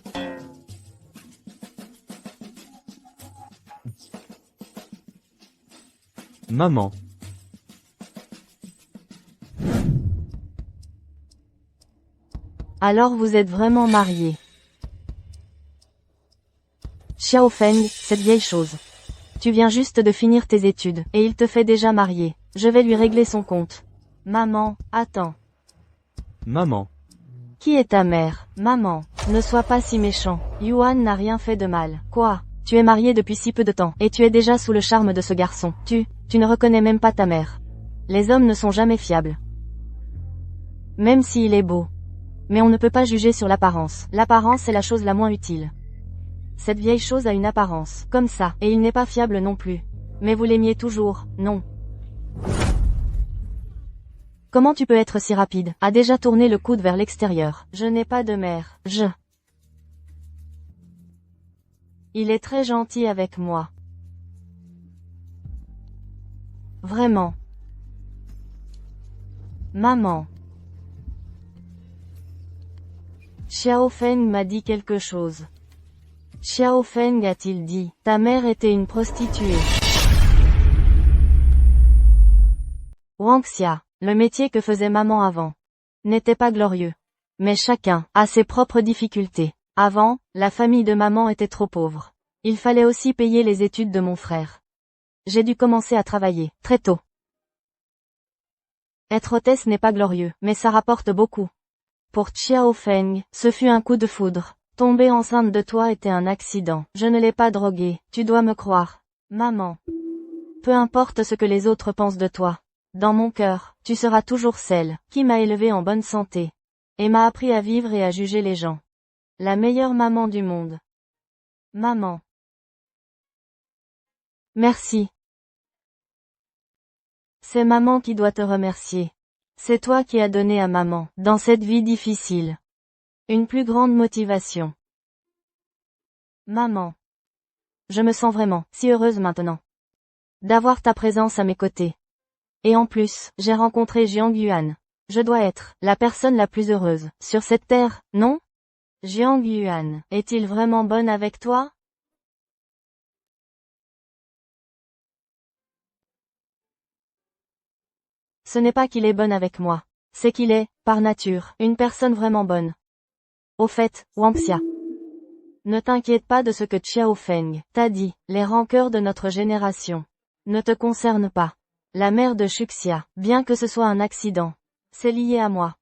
Maman. Alors vous êtes vraiment mariés. Xiao Feng, cette vieille chose. Tu viens juste de finir tes études, et il te fait déjà marier. Je vais lui régler son compte. Maman, attends. Maman. Qui est ta mère? Maman, ne sois pas si méchant. Yuan n'a rien fait de mal. Quoi? Tu es marié depuis si peu de temps, et tu es déjà sous le charme de ce garçon. Tu ne reconnais même pas ta mère. Les hommes ne sont jamais fiables. Même s'il est beau. Mais on ne peut pas juger sur l'apparence. L'apparence est la chose la moins utile. Cette vieille chose a une apparence, comme ça, et il n'est pas fiable non plus. Mais vous l'aimiez toujours, non? Comment tu peux être si rapide? A déjà tourné le coude vers l'extérieur. Je n'ai pas de mère. Il est très gentil avec moi. Vraiment. Maman. Xiao Feng m'a dit quelque chose. Xiao Feng a-t-il dit, ta mère était une prostituée. Wangxia, le métier que faisait maman avant, n'était pas glorieux. Mais chacun a ses propres difficultés. Avant, la famille de maman était trop pauvre. Il fallait aussi payer les études de mon frère. J'ai dû commencer à travailler, très tôt. Être hôtesse n'est pas glorieux, mais ça rapporte beaucoup. Pour Xiao Feng, ce fut un coup de foudre. Tomber enceinte de toi était un accident. Je ne l'ai pas droguée, tu dois me croire. Maman. Peu importe ce que les autres pensent de toi. Dans mon cœur, tu seras toujours celle qui m'a élevée en bonne santé. Et m'a appris à vivre et à juger les gens. La meilleure maman du monde. Maman. Merci. C'est maman qui doit te remercier. C'est toi qui as donné à maman, dans cette vie difficile, une plus grande motivation. Maman. Je me sens vraiment si heureuse maintenant d'avoir ta présence à mes côtés. Et en plus, j'ai rencontré Jiang Yuan. Je dois être la personne la plus heureuse sur cette terre, non? Jiang Yuan, est-il vraiment bonne avec toi? Ce n'est pas qu'il est bon avec moi. C'est qu'il est, par nature, une personne vraiment bonne. Au fait, Wangxia. Ne t'inquiète pas de ce que Xiao Feng t'a dit, les rancœurs de notre génération ne te concernent pas. La mère de Shuxia, bien que ce soit un accident, c'est lié à moi.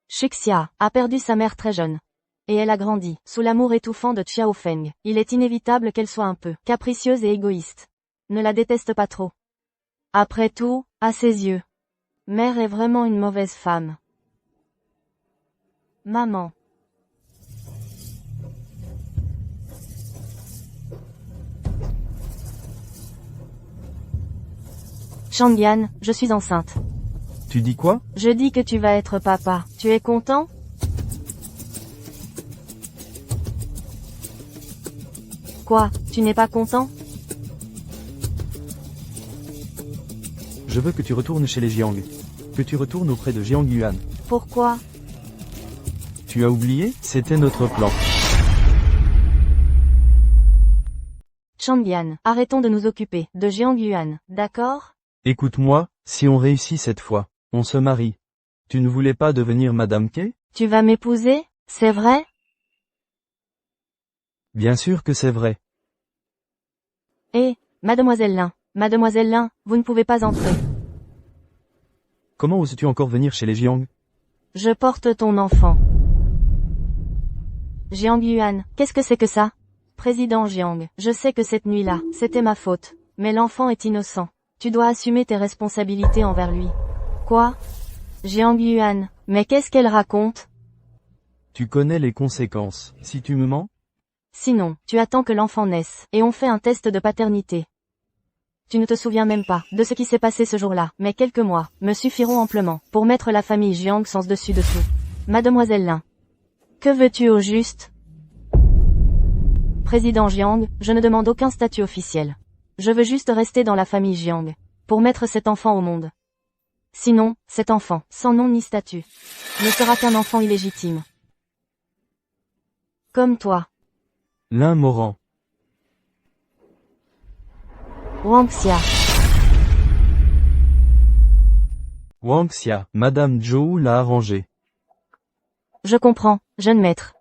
Shuxia a perdu sa mère très jeune. Et elle a grandi, sous l'amour étouffant de Xiao Feng. Il est inévitable qu'elle soit un peu capricieuse et égoïste. Ne la déteste pas trop. Après tout, à ses yeux, mère est vraiment une mauvaise femme. Maman. Changyan, je suis enceinte. Tu dis quoi? Je dis que tu vas être papa. Tu es content? Quoi, tu n'es pas content? Je veux que tu retournes chez les Jiang. Que tu retournes auprès de Jiang Yuan. Pourquoi? Tu as oublié? C'était notre plan. Changyan, arrêtons de nous occuper de Jiang Yuan, d'accord? Écoute-moi, si on réussit cette fois, on se marie. Tu ne voulais pas devenir Madame Kay? Tu vas m'épouser, c'est vrai? Bien sûr que c'est vrai. Eh, Mademoiselle Lin, vous ne pouvez pas entrer. Comment oses-tu encore venir chez les Jiang? Je porte ton enfant. Jiang Yuan, qu'est-ce que c'est que ça? Président Jiang, je sais que cette nuit-là, c'était ma faute. Mais l'enfant est innocent. Tu dois assumer tes responsabilités envers lui. Quoi? Jiang Yuan, mais qu'est-ce qu'elle raconte? Tu connais les conséquences, si tu me mens? Sinon, tu attends que l'enfant naisse, et on fait un test de paternité. Tu ne te souviens même pas de ce qui s'est passé ce jour-là, mais quelques mois me suffiront amplement pour mettre la famille Jiang sans dessus-dessous. Mademoiselle Lin. Que veux-tu au juste? Président Jiang, je ne demande aucun statut officiel. Je veux juste rester dans la famille Jiang, pour mettre cet enfant au monde. Sinon, cet enfant, sans nom ni statut, ne sera qu'un enfant illégitime. Comme toi. Lin Moran. Wangxia. Wangxia, Madame Zhou l'a arrangé. Je comprends, jeune maître.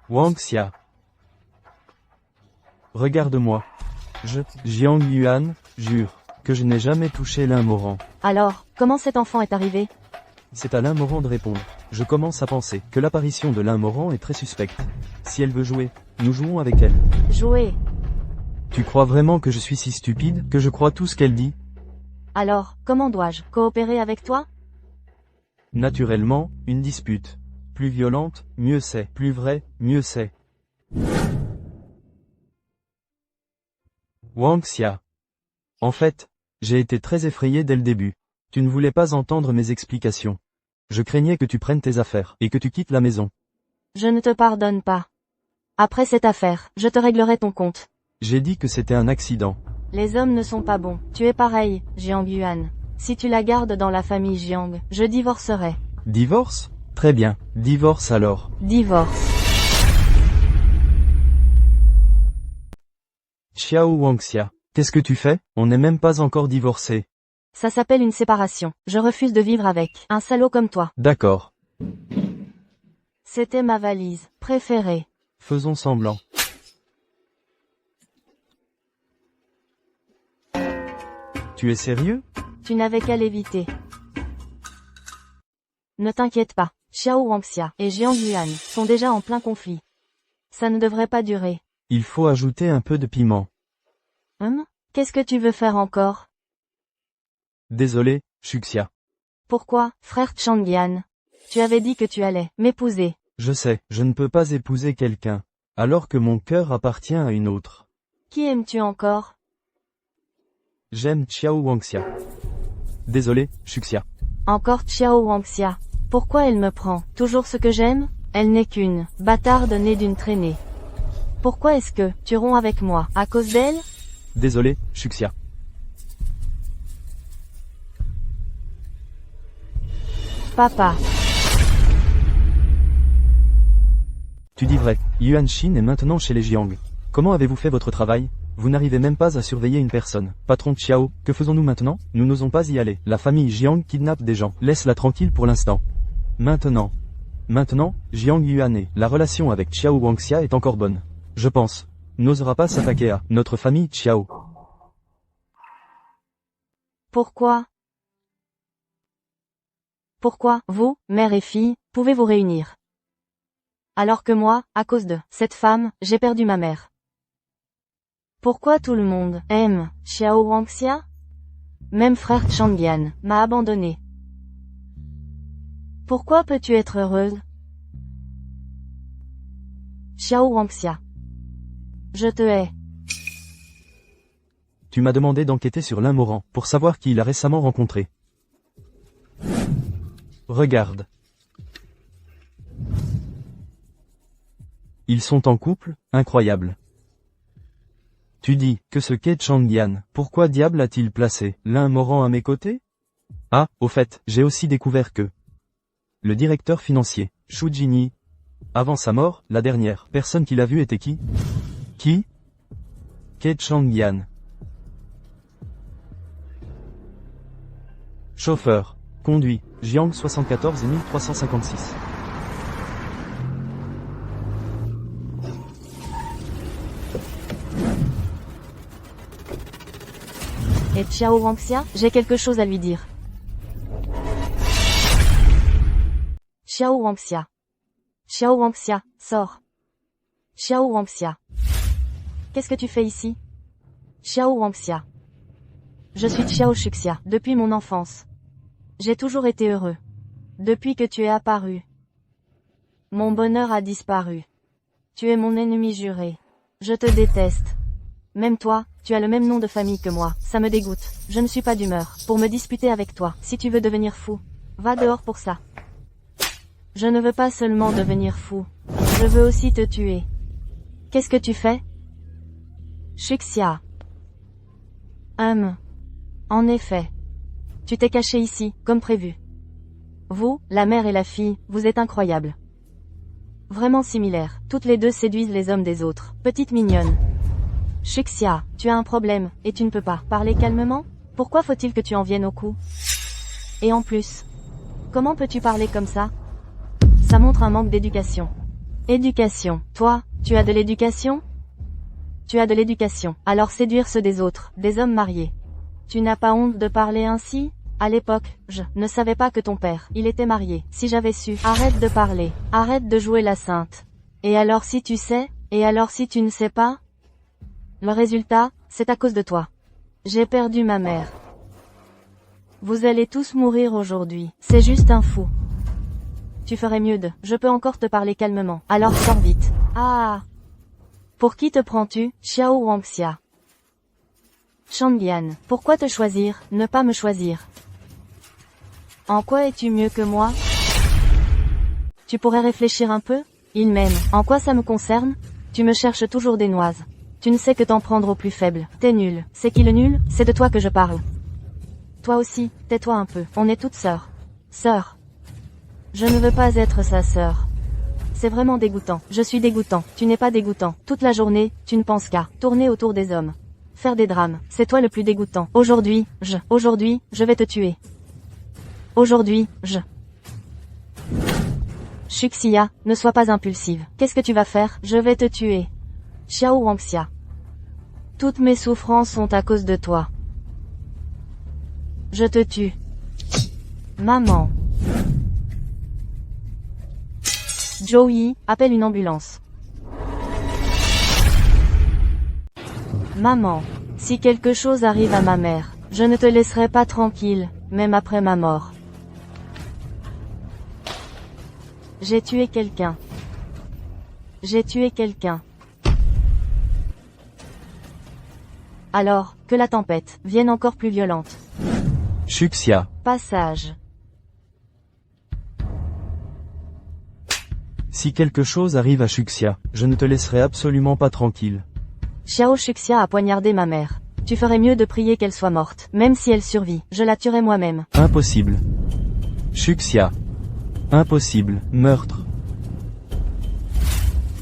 Wangxia. Regarde-moi. Jiang Yuan, jure, que je n'ai jamais touché Lin Moran. Alors, comment cet enfant est arrivé? C'est à Lin Moran de répondre. Je commence à penser que l'apparition de Lin Moran est très suspecte. Si elle veut jouer, nous jouons avec elle. Jouer. Tu crois vraiment que je suis si stupide, que je crois tout ce qu'elle dit? Alors, comment dois-je coopérer avec toi? Naturellement, une dispute. Plus violente, mieux c'est. Plus vrai, mieux c'est. Wangxia. En fait, j'ai été très effrayé dès le début. Tu ne voulais pas entendre mes explications. Je craignais que tu prennes tes affaires et que tu quittes la maison. Je ne te pardonne pas. Après cette affaire, je te réglerai ton compte. J'ai dit que c'était un accident. Les hommes ne sont pas bons. Tu es pareil, Jiang Yuan. Si tu la gardes dans la famille Jiang, je divorcerai. Divorce? Très bien, divorce alors. Divorce. Xiao Wangxia, qu'est-ce que tu fais? On n'est même pas encore divorcé. Ça s'appelle une séparation. Je refuse de vivre avec un salaud comme toi. D'accord. C'était ma valise préférée. Faisons semblant. Tu es sérieux? Tu n'avais qu'à l'éviter. Ne t'inquiète pas. Xiao Wangxia et Jiang Yuan sont déjà en plein conflit. Ça ne devrait pas durer. Il faut ajouter un peu de piment. Qu'est-ce que tu veux faire encore? Désolé, Shuxia. Pourquoi, frère Changyan? Tu avais dit que tu allais m'épouser. Je sais, je ne peux pas épouser quelqu'un, alors que mon cœur appartient à une autre. Qui aimes-tu encore? J'aime Xiao Wangxia. Désolé, Shuxia. Encore Xiao Wangxia. Pourquoi elle me prend toujours ce que j'aime? Elle n'est qu'une bâtarde née d'une traînée. Pourquoi est-ce que tu romps avec moi? À cause d'elle? Désolé, Shuxia. Papa. Tu dis vrai, Yuan Shin est maintenant chez les Jiang. Comment avez-vous fait votre travail? Vous n'arrivez même pas à surveiller une personne. Patron Xiao, que faisons-nous maintenant? Nous n'osons pas y aller. La famille Jiang kidnappe des gens. Laisse-la tranquille pour l'instant. Maintenant, Jiang Yuan, la relation avec Xiao Wangxia est encore bonne. Je pense. N'osera pas s'attaquer à notre famille Xiao. Pourquoi? Pourquoi, vous, mère et fille, pouvez vous réunir? Alors que moi, à cause de cette femme, j'ai perdu ma mère. Pourquoi tout le monde aime Xiao Wangxia? Même frère Changyan m'a abandonné. Pourquoi peux-tu être heureuse? Xiao Wangxia. Je te hais. Tu m'as demandé d'enquêter sur l'un Moran, pour savoir qui il a récemment rencontré. Regarde. Ils sont en couple, incroyable. Tu dis que ce qu'est Changyan, pourquoi diable a-t-il placé l'un Moran à mes côtés? Ah, au fait, j'ai aussi découvert que le directeur financier, Shu Jinyi, avant sa mort, la dernière personne qu'il a vue était qui? Qui? Ke Changyan. Chauffeur. Conduit. Jiang 74 et 1356. Et Xiao Wangxia, j'ai quelque chose à lui dire. Xiao Wangxia. Xiao Wangxia, sors. Xiao Wangxia. Qu'est-ce que tu fais ici? Xiao Wangxia. Je suis Xiao Shuxia, depuis mon enfance. J'ai toujours été heureux. Depuis que tu es apparu. Mon bonheur a disparu. Tu es mon ennemi juré. Je te déteste. Même toi, tu as le même nom de famille que moi, ça me dégoûte. Je ne suis pas d'humeur pour me disputer avec toi. Si tu veux devenir fou, va dehors pour ça. Je ne veux pas seulement devenir fou. Je veux aussi te tuer. Qu'est-ce que tu fais? Shuxia. En effet. Tu t'es caché ici, comme prévu. Vous, la mère et la fille, vous êtes incroyables. Vraiment similaires, toutes les deux séduisent les hommes des autres. Petite mignonne. Shuxia, tu as un problème, et tu ne peux pas parler calmement? Pourquoi faut-il que tu en viennes au coup? Et en plus, comment peux-tu parler comme ça? Ça montre un manque d'éducation. Éducation. Toi, tu as de l'éducation? Tu as de l'éducation. Alors séduire ceux des autres, des hommes mariés. Tu n'as pas honte de parler ainsi? À l'époque, je ne savais pas que ton père, il était marié. Si j'avais su, arrête de parler, arrête de jouer la sainte. Et alors si tu sais? Et alors si tu ne sais pas? Le résultat, c'est à cause de toi. J'ai perdu ma mère. Vous allez tous mourir aujourd'hui. C'est juste un fou. Tu ferais mieux de. Je peux encore te parler calmement. Alors sors vite. Ah. Pour qui te prends-tu, Xiao Wangxia? Changyan. Pourquoi te choisir, ne pas me choisir? En quoi es-tu mieux que moi? Tu pourrais réfléchir un peu? Il m'aime. En quoi ça me concerne? Tu me cherches toujours des noises. Tu ne sais que t'en prendre au plus faible. T'es nul. C'est qui le nul? C'est de toi que je parle. Toi aussi, tais-toi un peu. On est toutes sœurs. Sœurs. Je ne veux pas être sa sœur. C'est vraiment dégoûtant. Je suis dégoûtant. Tu n'es pas dégoûtant. Toute la journée, tu ne penses qu'à tourner autour des hommes. Faire des drames, c'est toi le plus dégoûtant. Aujourd'hui, je vais te tuer. Aujourd'hui, Shuxia, ne sois pas impulsive. Qu'est-ce que tu vas faire? Je vais te tuer. Xiao Wangxia. Toutes mes souffrances sont à cause de toi. Je te tue. Maman. Joey, appelle une ambulance. Maman. Si quelque chose arrive à ma mère, je ne te laisserai pas tranquille, même après ma mort. J'ai tué quelqu'un. J'ai tué quelqu'un. Alors, que la tempête vienne encore plus violente. Shuxia. Passage. Si quelque chose arrive à Shuxia, je ne te laisserai absolument pas tranquille. Xiao Shuxia a poignardé ma mère. Tu ferais mieux de prier qu'elle soit morte. Même si elle survit, je la tuerai moi-même. Impossible. Shuxia. Impossible. Meurtre.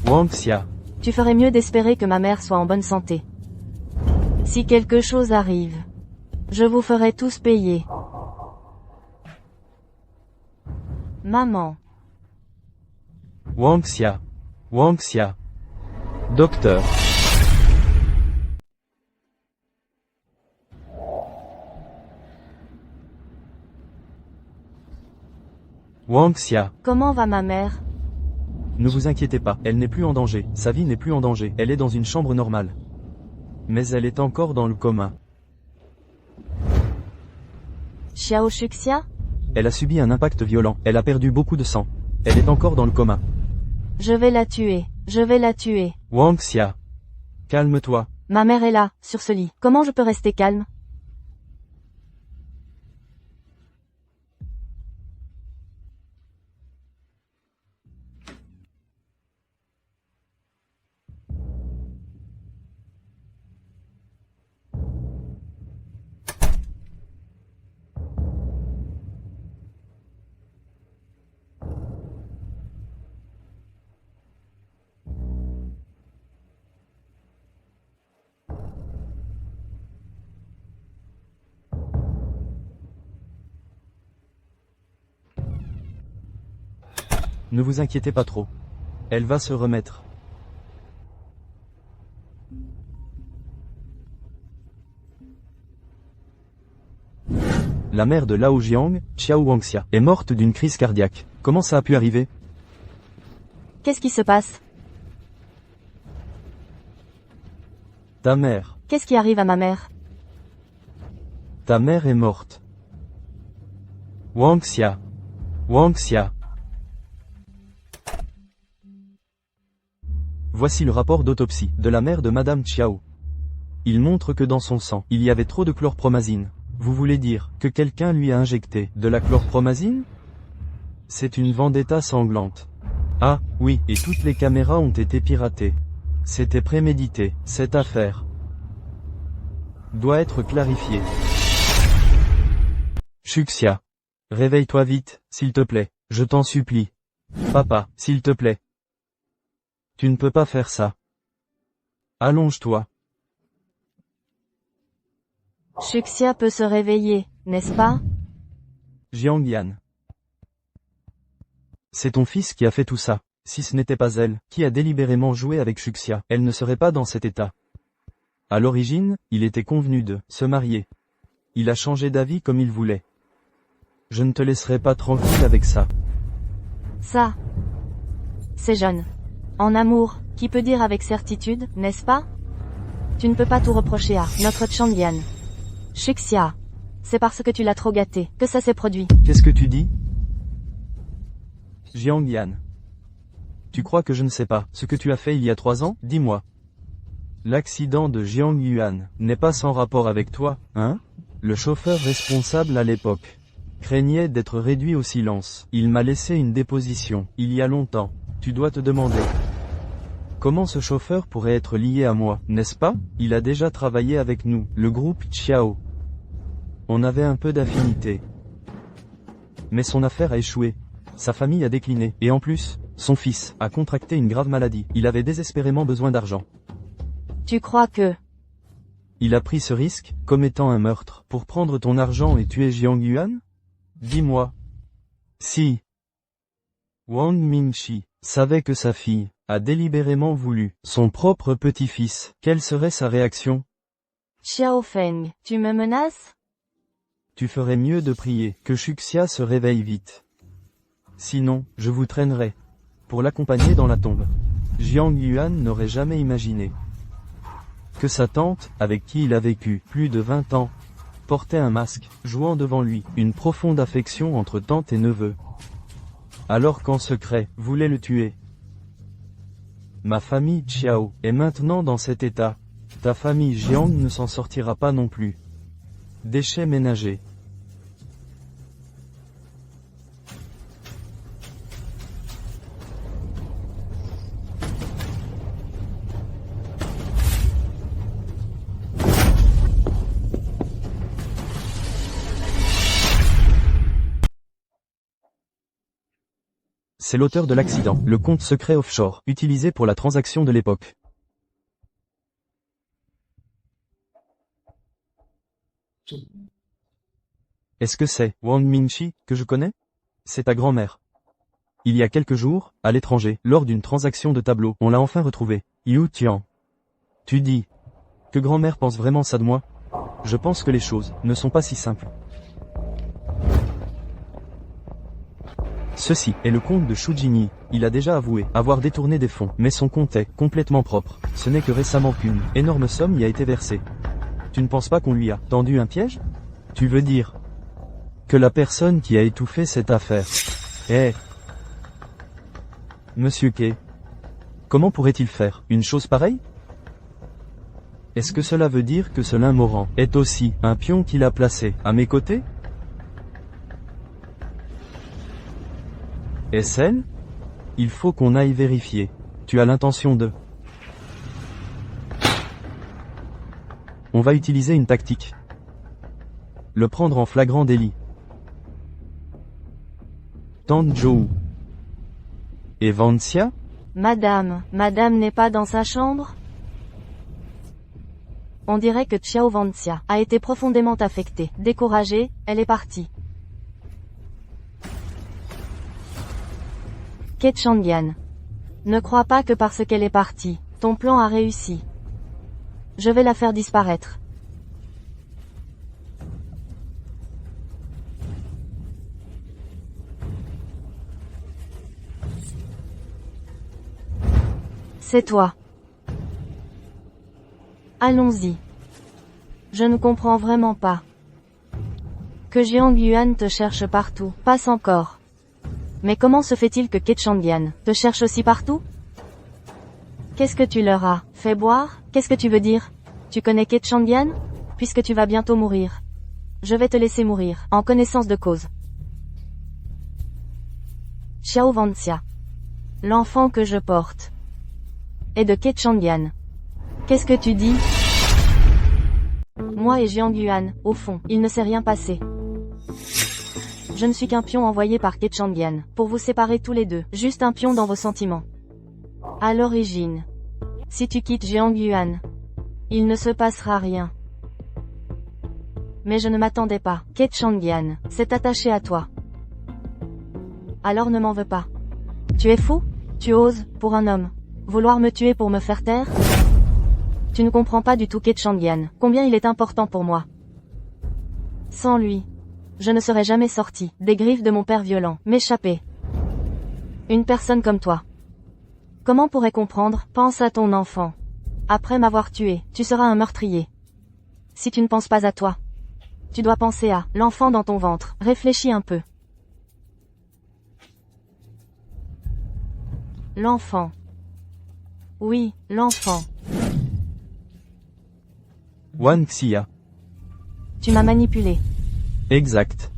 Wangxia. Tu ferais mieux d'espérer que ma mère soit en bonne santé. Si quelque chose arrive, je vous ferai tous payer. Maman. Wangxia. Wangxia. Docteur. Wangxia. Comment va ma mère? Ne vous inquiétez pas, elle n'est plus en danger, sa vie n'est plus en danger, elle est dans une chambre normale. Mais elle est encore dans le coma. Xiao Shuxia? Elle a subi un impact violent, elle a perdu beaucoup de sang. Elle est encore dans le coma. Je vais la tuer. Je vais la tuer. Wangxia. Calme-toi. Ma mère est là, sur ce lit. Comment je peux rester calme? Ne vous inquiétez pas trop. Elle va se remettre. La mère de Lao Jiang, Xiao Wangxia, est morte d'une crise cardiaque. Comment ça a pu arriver? Qu'est-ce qui se passe? Ta mère. Qu'est-ce qui arrive à ma mère? Ta mère est morte. Wangxia. Wangxia. Voici le rapport d'autopsie de la mère de Madame Xiao. Il montre que dans son sang, il y avait trop de chlorpromazine. Vous voulez dire que quelqu'un lui a injecté de la chlorpromazine? C'est une vendetta sanglante. Ah, oui, et toutes les caméras ont été piratées. C'était prémédité, cette affaire doit être clarifiée. Shuxia. Réveille-toi vite, s'il te plaît, je t'en supplie. Papa, s'il te plaît. Tu ne peux pas faire ça. Allonge-toi. Shuxia peut se réveiller, n'est-ce pas? Jiangyan. C'est ton fils qui a fait tout ça. Si ce n'était pas elle, qui a délibérément joué avec Shuxia, elle ne serait pas dans cet état. À l'origine, il était convenu de se marier. Il a changé d'avis comme il voulait. Je ne te laisserai pas tranquille avec ça. Ça. C'est jeune. En amour, qui peut dire avec certitude, n'est-ce pas? Tu ne peux pas tout reprocher à notre Changyan. Shuxia. C'est parce que tu l'as trop gâté, que ça s'est produit. Qu'est-ce que tu dis? Jiangyan. Tu crois que je ne sais pas ce que tu as fait il y a 3 ans? Dis-moi. L'accident de Jiang Yuan n'est pas sans rapport avec toi, hein? Le chauffeur responsable à l'époque craignait d'être réduit au silence. Il m'a laissé une déposition, il y a longtemps. Tu dois te demander comment ce chauffeur pourrait être lié à moi, n'est-ce pas? Il a déjà travaillé avec nous, le groupe Xiao. On avait un peu d'affinité. Mais son affaire a échoué. Sa famille a décliné, et en plus, son fils a contracté une grave maladie. Il avait désespérément besoin d'argent. Tu crois que Il a pris ce risque, commettant un meurtre, pour prendre ton argent et tuer Jiang Yuan? Dis-moi. Si Wang Mingxi savait que sa fille a délibérément voulu son propre petit-fils, quelle serait sa réaction? Xiao Feng, tu me menaces? Tu ferais mieux de prier que Shuxia se réveille vite. Sinon, je vous traînerai pour l'accompagner dans la tombe. Jiang Yuan n'aurait jamais imaginé que sa tante, avec qui il a vécu plus de 20 ans, portait un masque, jouant devant lui une profonde affection entre tante et neveu, alors qu'en secret, voulait le tuer. Ma famille Xiao est maintenant dans cet état. Ta famille Jiang ne s'en sortira pas non plus. Déchets ménagers. C'est l'auteur de l'accident, le compte secret offshore, utilisé pour la transaction de l'époque. Est-ce que c'est Wang Mingxi que je connais? C'est ta grand-mère. Il y a quelques jours, à l'étranger, lors d'une transaction de tableau, on l'a enfin retrouvée. Yu Tian. Tu dis que grand-mère pense vraiment ça de moi? Je pense que les choses ne sont pas si simples. Ceci est le compte de Shu Jingyi. Il a déjà avoué avoir détourné des fonds, mais son compte est complètement propre. Ce n'est que récemment qu'une énorme somme y a été versée. Tu ne penses pas qu'on lui a tendu un piège? Tu veux dire que la personne qui a étouffé cette affaire est Monsieur Kay? Comment pourrait-il faire une chose pareille? Est-ce que cela veut dire que ce Lin Moran est aussi un pion qu'il a placé à mes côtés? Est-ce elle? Il faut qu'on aille vérifier. Tu as l'intention de... On va utiliser une tactique. Le prendre en flagrant délit. Tante Zhou. Et Vanxia? Madame n'est pas dans sa chambre? On dirait que Xiao Vanxia a été profondément affectée. Découragée, elle est partie. Ke Changyan. Ne crois pas que parce qu'elle est partie, ton plan a réussi. Je vais la faire disparaître. C'est toi. Allons-y. Je ne comprends vraiment pas. Que Jiang Yuan te cherche partout, passe encore. Mais comment se fait-il que Ke Changyan te cherche aussi partout? Qu'est-ce que tu leur as fait boire? Qu'est-ce que tu veux dire? Tu connais Ke Changyan? Puisque tu vas bientôt mourir. Je vais te laisser mourir, en connaissance de cause. Xiao Vanxia. L'enfant que je porte. Et de Ke Changyan. Qu'est-ce que tu dis? Moi et Jiang Yuan, au fond, il ne s'est rien passé. Je ne suis qu'un pion envoyé par Ke Changyan, pour vous séparer tous les deux, juste un pion dans vos sentiments. À l'origine, si tu quittes Jiang Yuan, il ne se passera rien. Mais je ne m'attendais pas. Ke Changyan s'est attaché à toi. Alors ne m'en veux pas. Tu es fou? Tu oses, pour un homme, vouloir me tuer pour me faire taire? Tu ne comprends pas du tout Ke Changyan, combien il est important pour moi. Sans lui, je ne serais jamais sorti des griffes de mon père violent, m'échapper. Une personne comme toi. Comment pourrais comprendre? Pense à ton enfant. Après m'avoir tué, tu seras un meurtrier. Si tu ne penses pas à toi, tu dois penser à l'enfant dans ton ventre. Réfléchis un peu. L'enfant. Oui, l'enfant. Wan Xia. Tu m'as manipulé. Exact.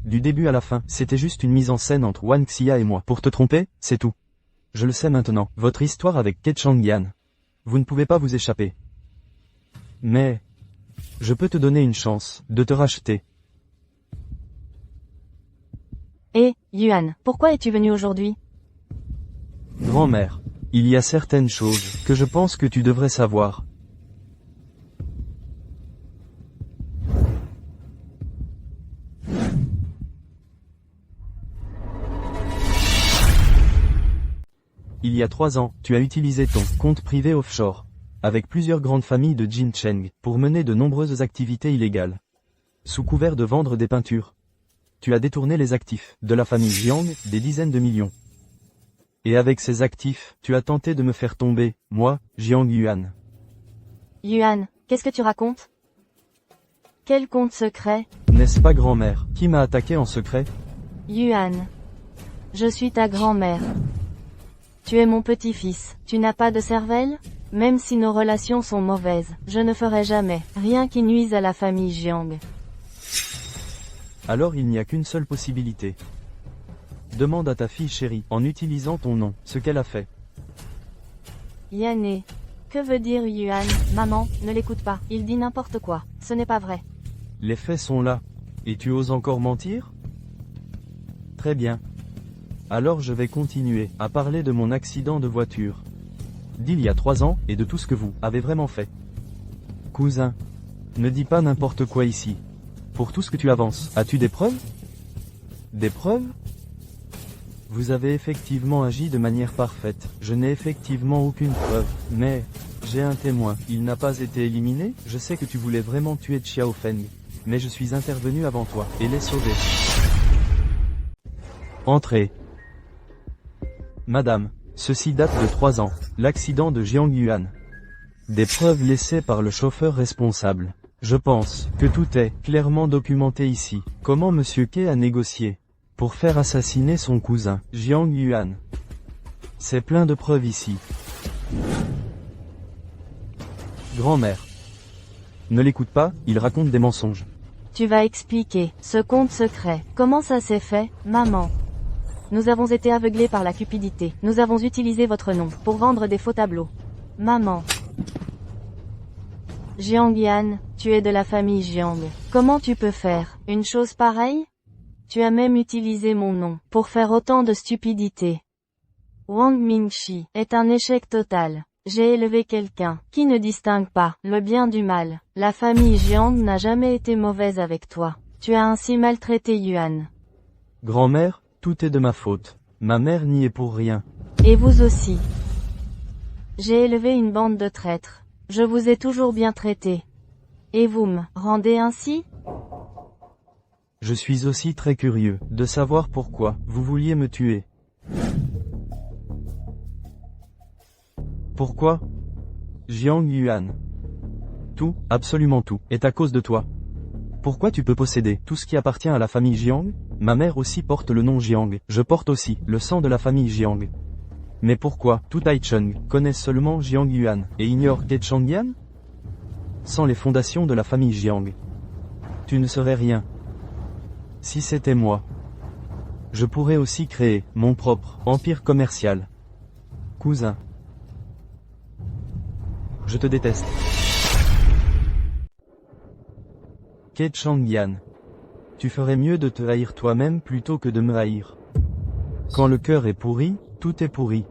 Du début à la fin, c'était juste une mise en scène entre Wan Xia et moi. Pour te tromper, c'est tout. Je le sais maintenant, votre histoire avec Ke Changyan. Vous ne pouvez pas vous échapper. Mais... je peux te donner une chance de te racheter. Eh, Yuan, pourquoi es-tu venu aujourd'hui? Grand-mère, il y a certaines choses que je pense que tu devrais savoir. Il y a 3 ans, tu as utilisé ton compte privé offshore, avec plusieurs grandes familles de Jin Cheng, pour mener de nombreuses activités illégales. Sous couvert de vendre des peintures, tu as détourné les actifs de la famille Jiang, des dizaines de millions. Et avec ces actifs, tu as tenté de me faire tomber, moi, Jiang Yuan. Yuan, qu'est-ce que tu racontes? Quel compte secret? N'est-ce pas grand-mère, qui m'a attaqué en secret? Yuan. Je suis ta grand-mère. Tu es mon petit-fils. Tu n'as pas de cervelle? Même si nos relations sont mauvaises, je ne ferai jamais rien qui nuise à la famille Jiang. Alors il n'y a qu'une seule possibilité. Demande à ta fille chérie, en utilisant ton nom, ce qu'elle a fait. Yané. Que veut dire Yuan? Maman, ne l'écoute pas, il dit n'importe quoi, ce n'est pas vrai. Les faits sont là. Et tu oses encore mentir? Très bien. Alors je vais continuer à parler de mon accident de voiture. D'il y a 3 ans, et de tout ce que vous avez vraiment fait. Cousin. Ne dis pas n'importe quoi ici. Pour tout ce que tu avances, as-tu des preuves? Des preuves? Vous avez effectivement agi de manière parfaite. Je n'ai effectivement aucune preuve. Mais, j'ai un témoin. Il n'a pas été éliminé? Je sais que tu voulais vraiment tuer Xiao Feng. Mais je suis intervenu avant toi, et l'ai sauvé. Entrez. Madame, ceci date de 3 ans. L'accident de Jiang Yuan. Des preuves laissées par le chauffeur responsable. Je pense que tout est clairement documenté ici. Comment Monsieur Ke a négocié pour faire assassiner son cousin, Jiang Yuan. C'est plein de preuves ici. Grand-mère. Ne l'écoute pas, il raconte des mensonges. Tu vas expliquer, ce compte secret, comment ça s'est fait, maman? Nous avons été aveuglés par la cupidité. Nous avons utilisé votre nom, pour vendre des faux tableaux. Maman. Jiang Yan, tu es de la famille Jiang. Comment tu peux faire une chose pareille? Tu as même utilisé mon nom, pour faire autant de stupidité. Wang Mingxi est un échec total. J'ai élevé quelqu'un, qui ne distingue pas, le bien du mal. La famille Jiang n'a jamais été mauvaise avec toi. Tu as ainsi maltraité Yuan. Grand-mère, tout est de ma faute. Ma mère n'y est pour rien. Et vous aussi. J'ai élevé une bande de traîtres. Je vous ai toujours bien traité. Et vous me rendez ainsi? Je suis aussi très curieux de savoir pourquoi vous vouliez me tuer. Pourquoi? Jiang Yuan. Tout, absolument tout, est à cause de toi. Pourquoi tu peux posséder tout ce qui appartient à la famille Jiang? Ma mère aussi porte le nom Jiang, je porte aussi le sang de la famille Jiang. Mais pourquoi tout Taichung connaît seulement Jiang Yuan et ignore Ke Changyan? Sans les fondations de la famille Jiang, tu ne serais rien. Si c'était moi, je pourrais aussi créer mon propre empire commercial. Cousin. Je te déteste. Ke Changyan. Tu ferais mieux de te haïr toi-même plutôt que de me haïr. Quand le cœur est pourri, tout est pourri.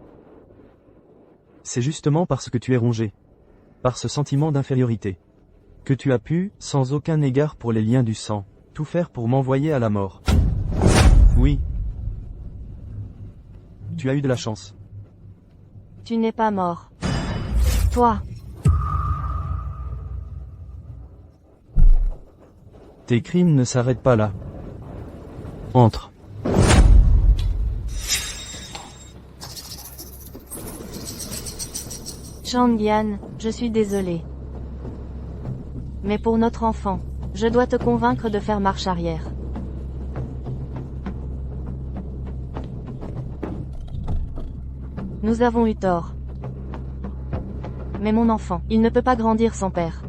C'est justement parce que tu es rongé par ce sentiment d'infériorité que tu as pu, sans aucun égard pour les liens du sang, tout faire pour m'envoyer à la mort. Oui. Tu as eu de la chance. Tu n'es pas mort. Toi. Tes crimes ne s'arrêtent pas là. Entre. Changyan, je suis désolé. Mais pour notre enfant, je dois te convaincre de faire marche arrière. Nous avons eu tort. Mais mon enfant, il ne peut pas grandir sans père.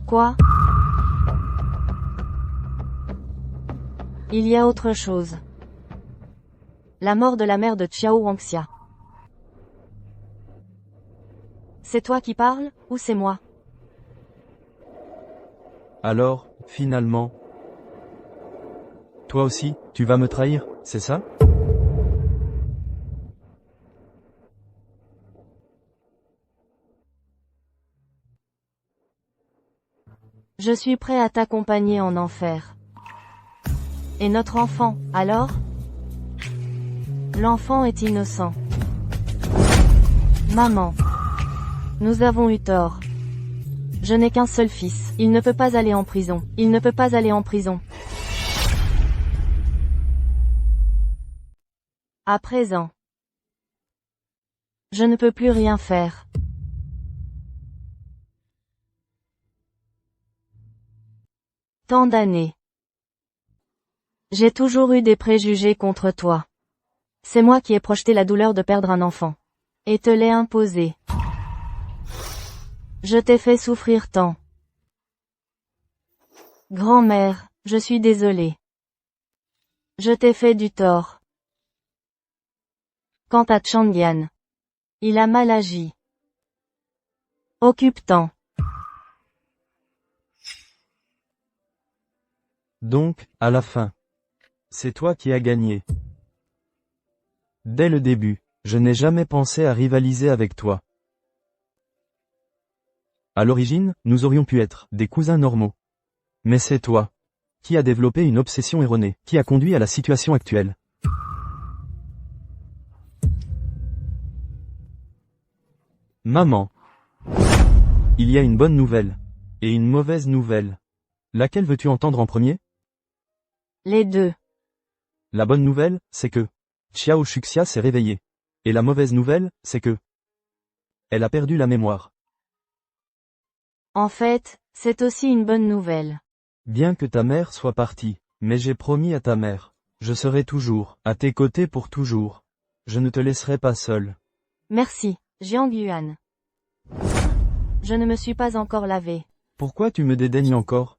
Quoi? Il y a autre chose. La mort de la mère de Xiao Wangxia. C'est toi qui parles, ou c'est moi? Alors, finalement, toi aussi, tu vas me trahir, c'est ça? Je suis prêt à t'accompagner en enfer. Et notre enfant, alors? L'enfant est innocent. Maman. Nous avons eu tort. Je n'ai qu'un seul fils. Il ne peut pas aller en prison. Il ne peut pas aller en prison. À présent. Je ne peux plus rien faire. Tant d'années. J'ai toujours eu des préjugés contre toi. C'est moi qui ai projeté la douleur de perdre un enfant. Et te l'ai imposé. Je t'ai fait souffrir tant. Grand-mère, je suis désolée. Je t'ai fait du tort. Quant à Changyan, il a mal agi. Occupe-t'en. Donc, à la fin, c'est toi qui as gagné. Dès le début, je n'ai jamais pensé à rivaliser avec toi. À l'origine, nous aurions pu être des cousins normaux. Mais c'est toi qui a développé une obsession erronée, qui a conduit à la situation actuelle. Maman. Il y a une bonne nouvelle. Et une mauvaise nouvelle. Laquelle veux-tu entendre en premier? Les deux. La bonne nouvelle, c'est que Xiao Shuxia s'est réveillée. Et la mauvaise nouvelle, c'est que elle a perdu la mémoire. En fait, c'est aussi une bonne nouvelle. Bien que ta mère soit partie, mais j'ai promis à ta mère, je serai toujours à tes côtés pour toujours. Je ne te laisserai pas seul. Merci, Jiang Yuan. Je ne me suis pas encore lavé. Pourquoi tu me dédaignes encore?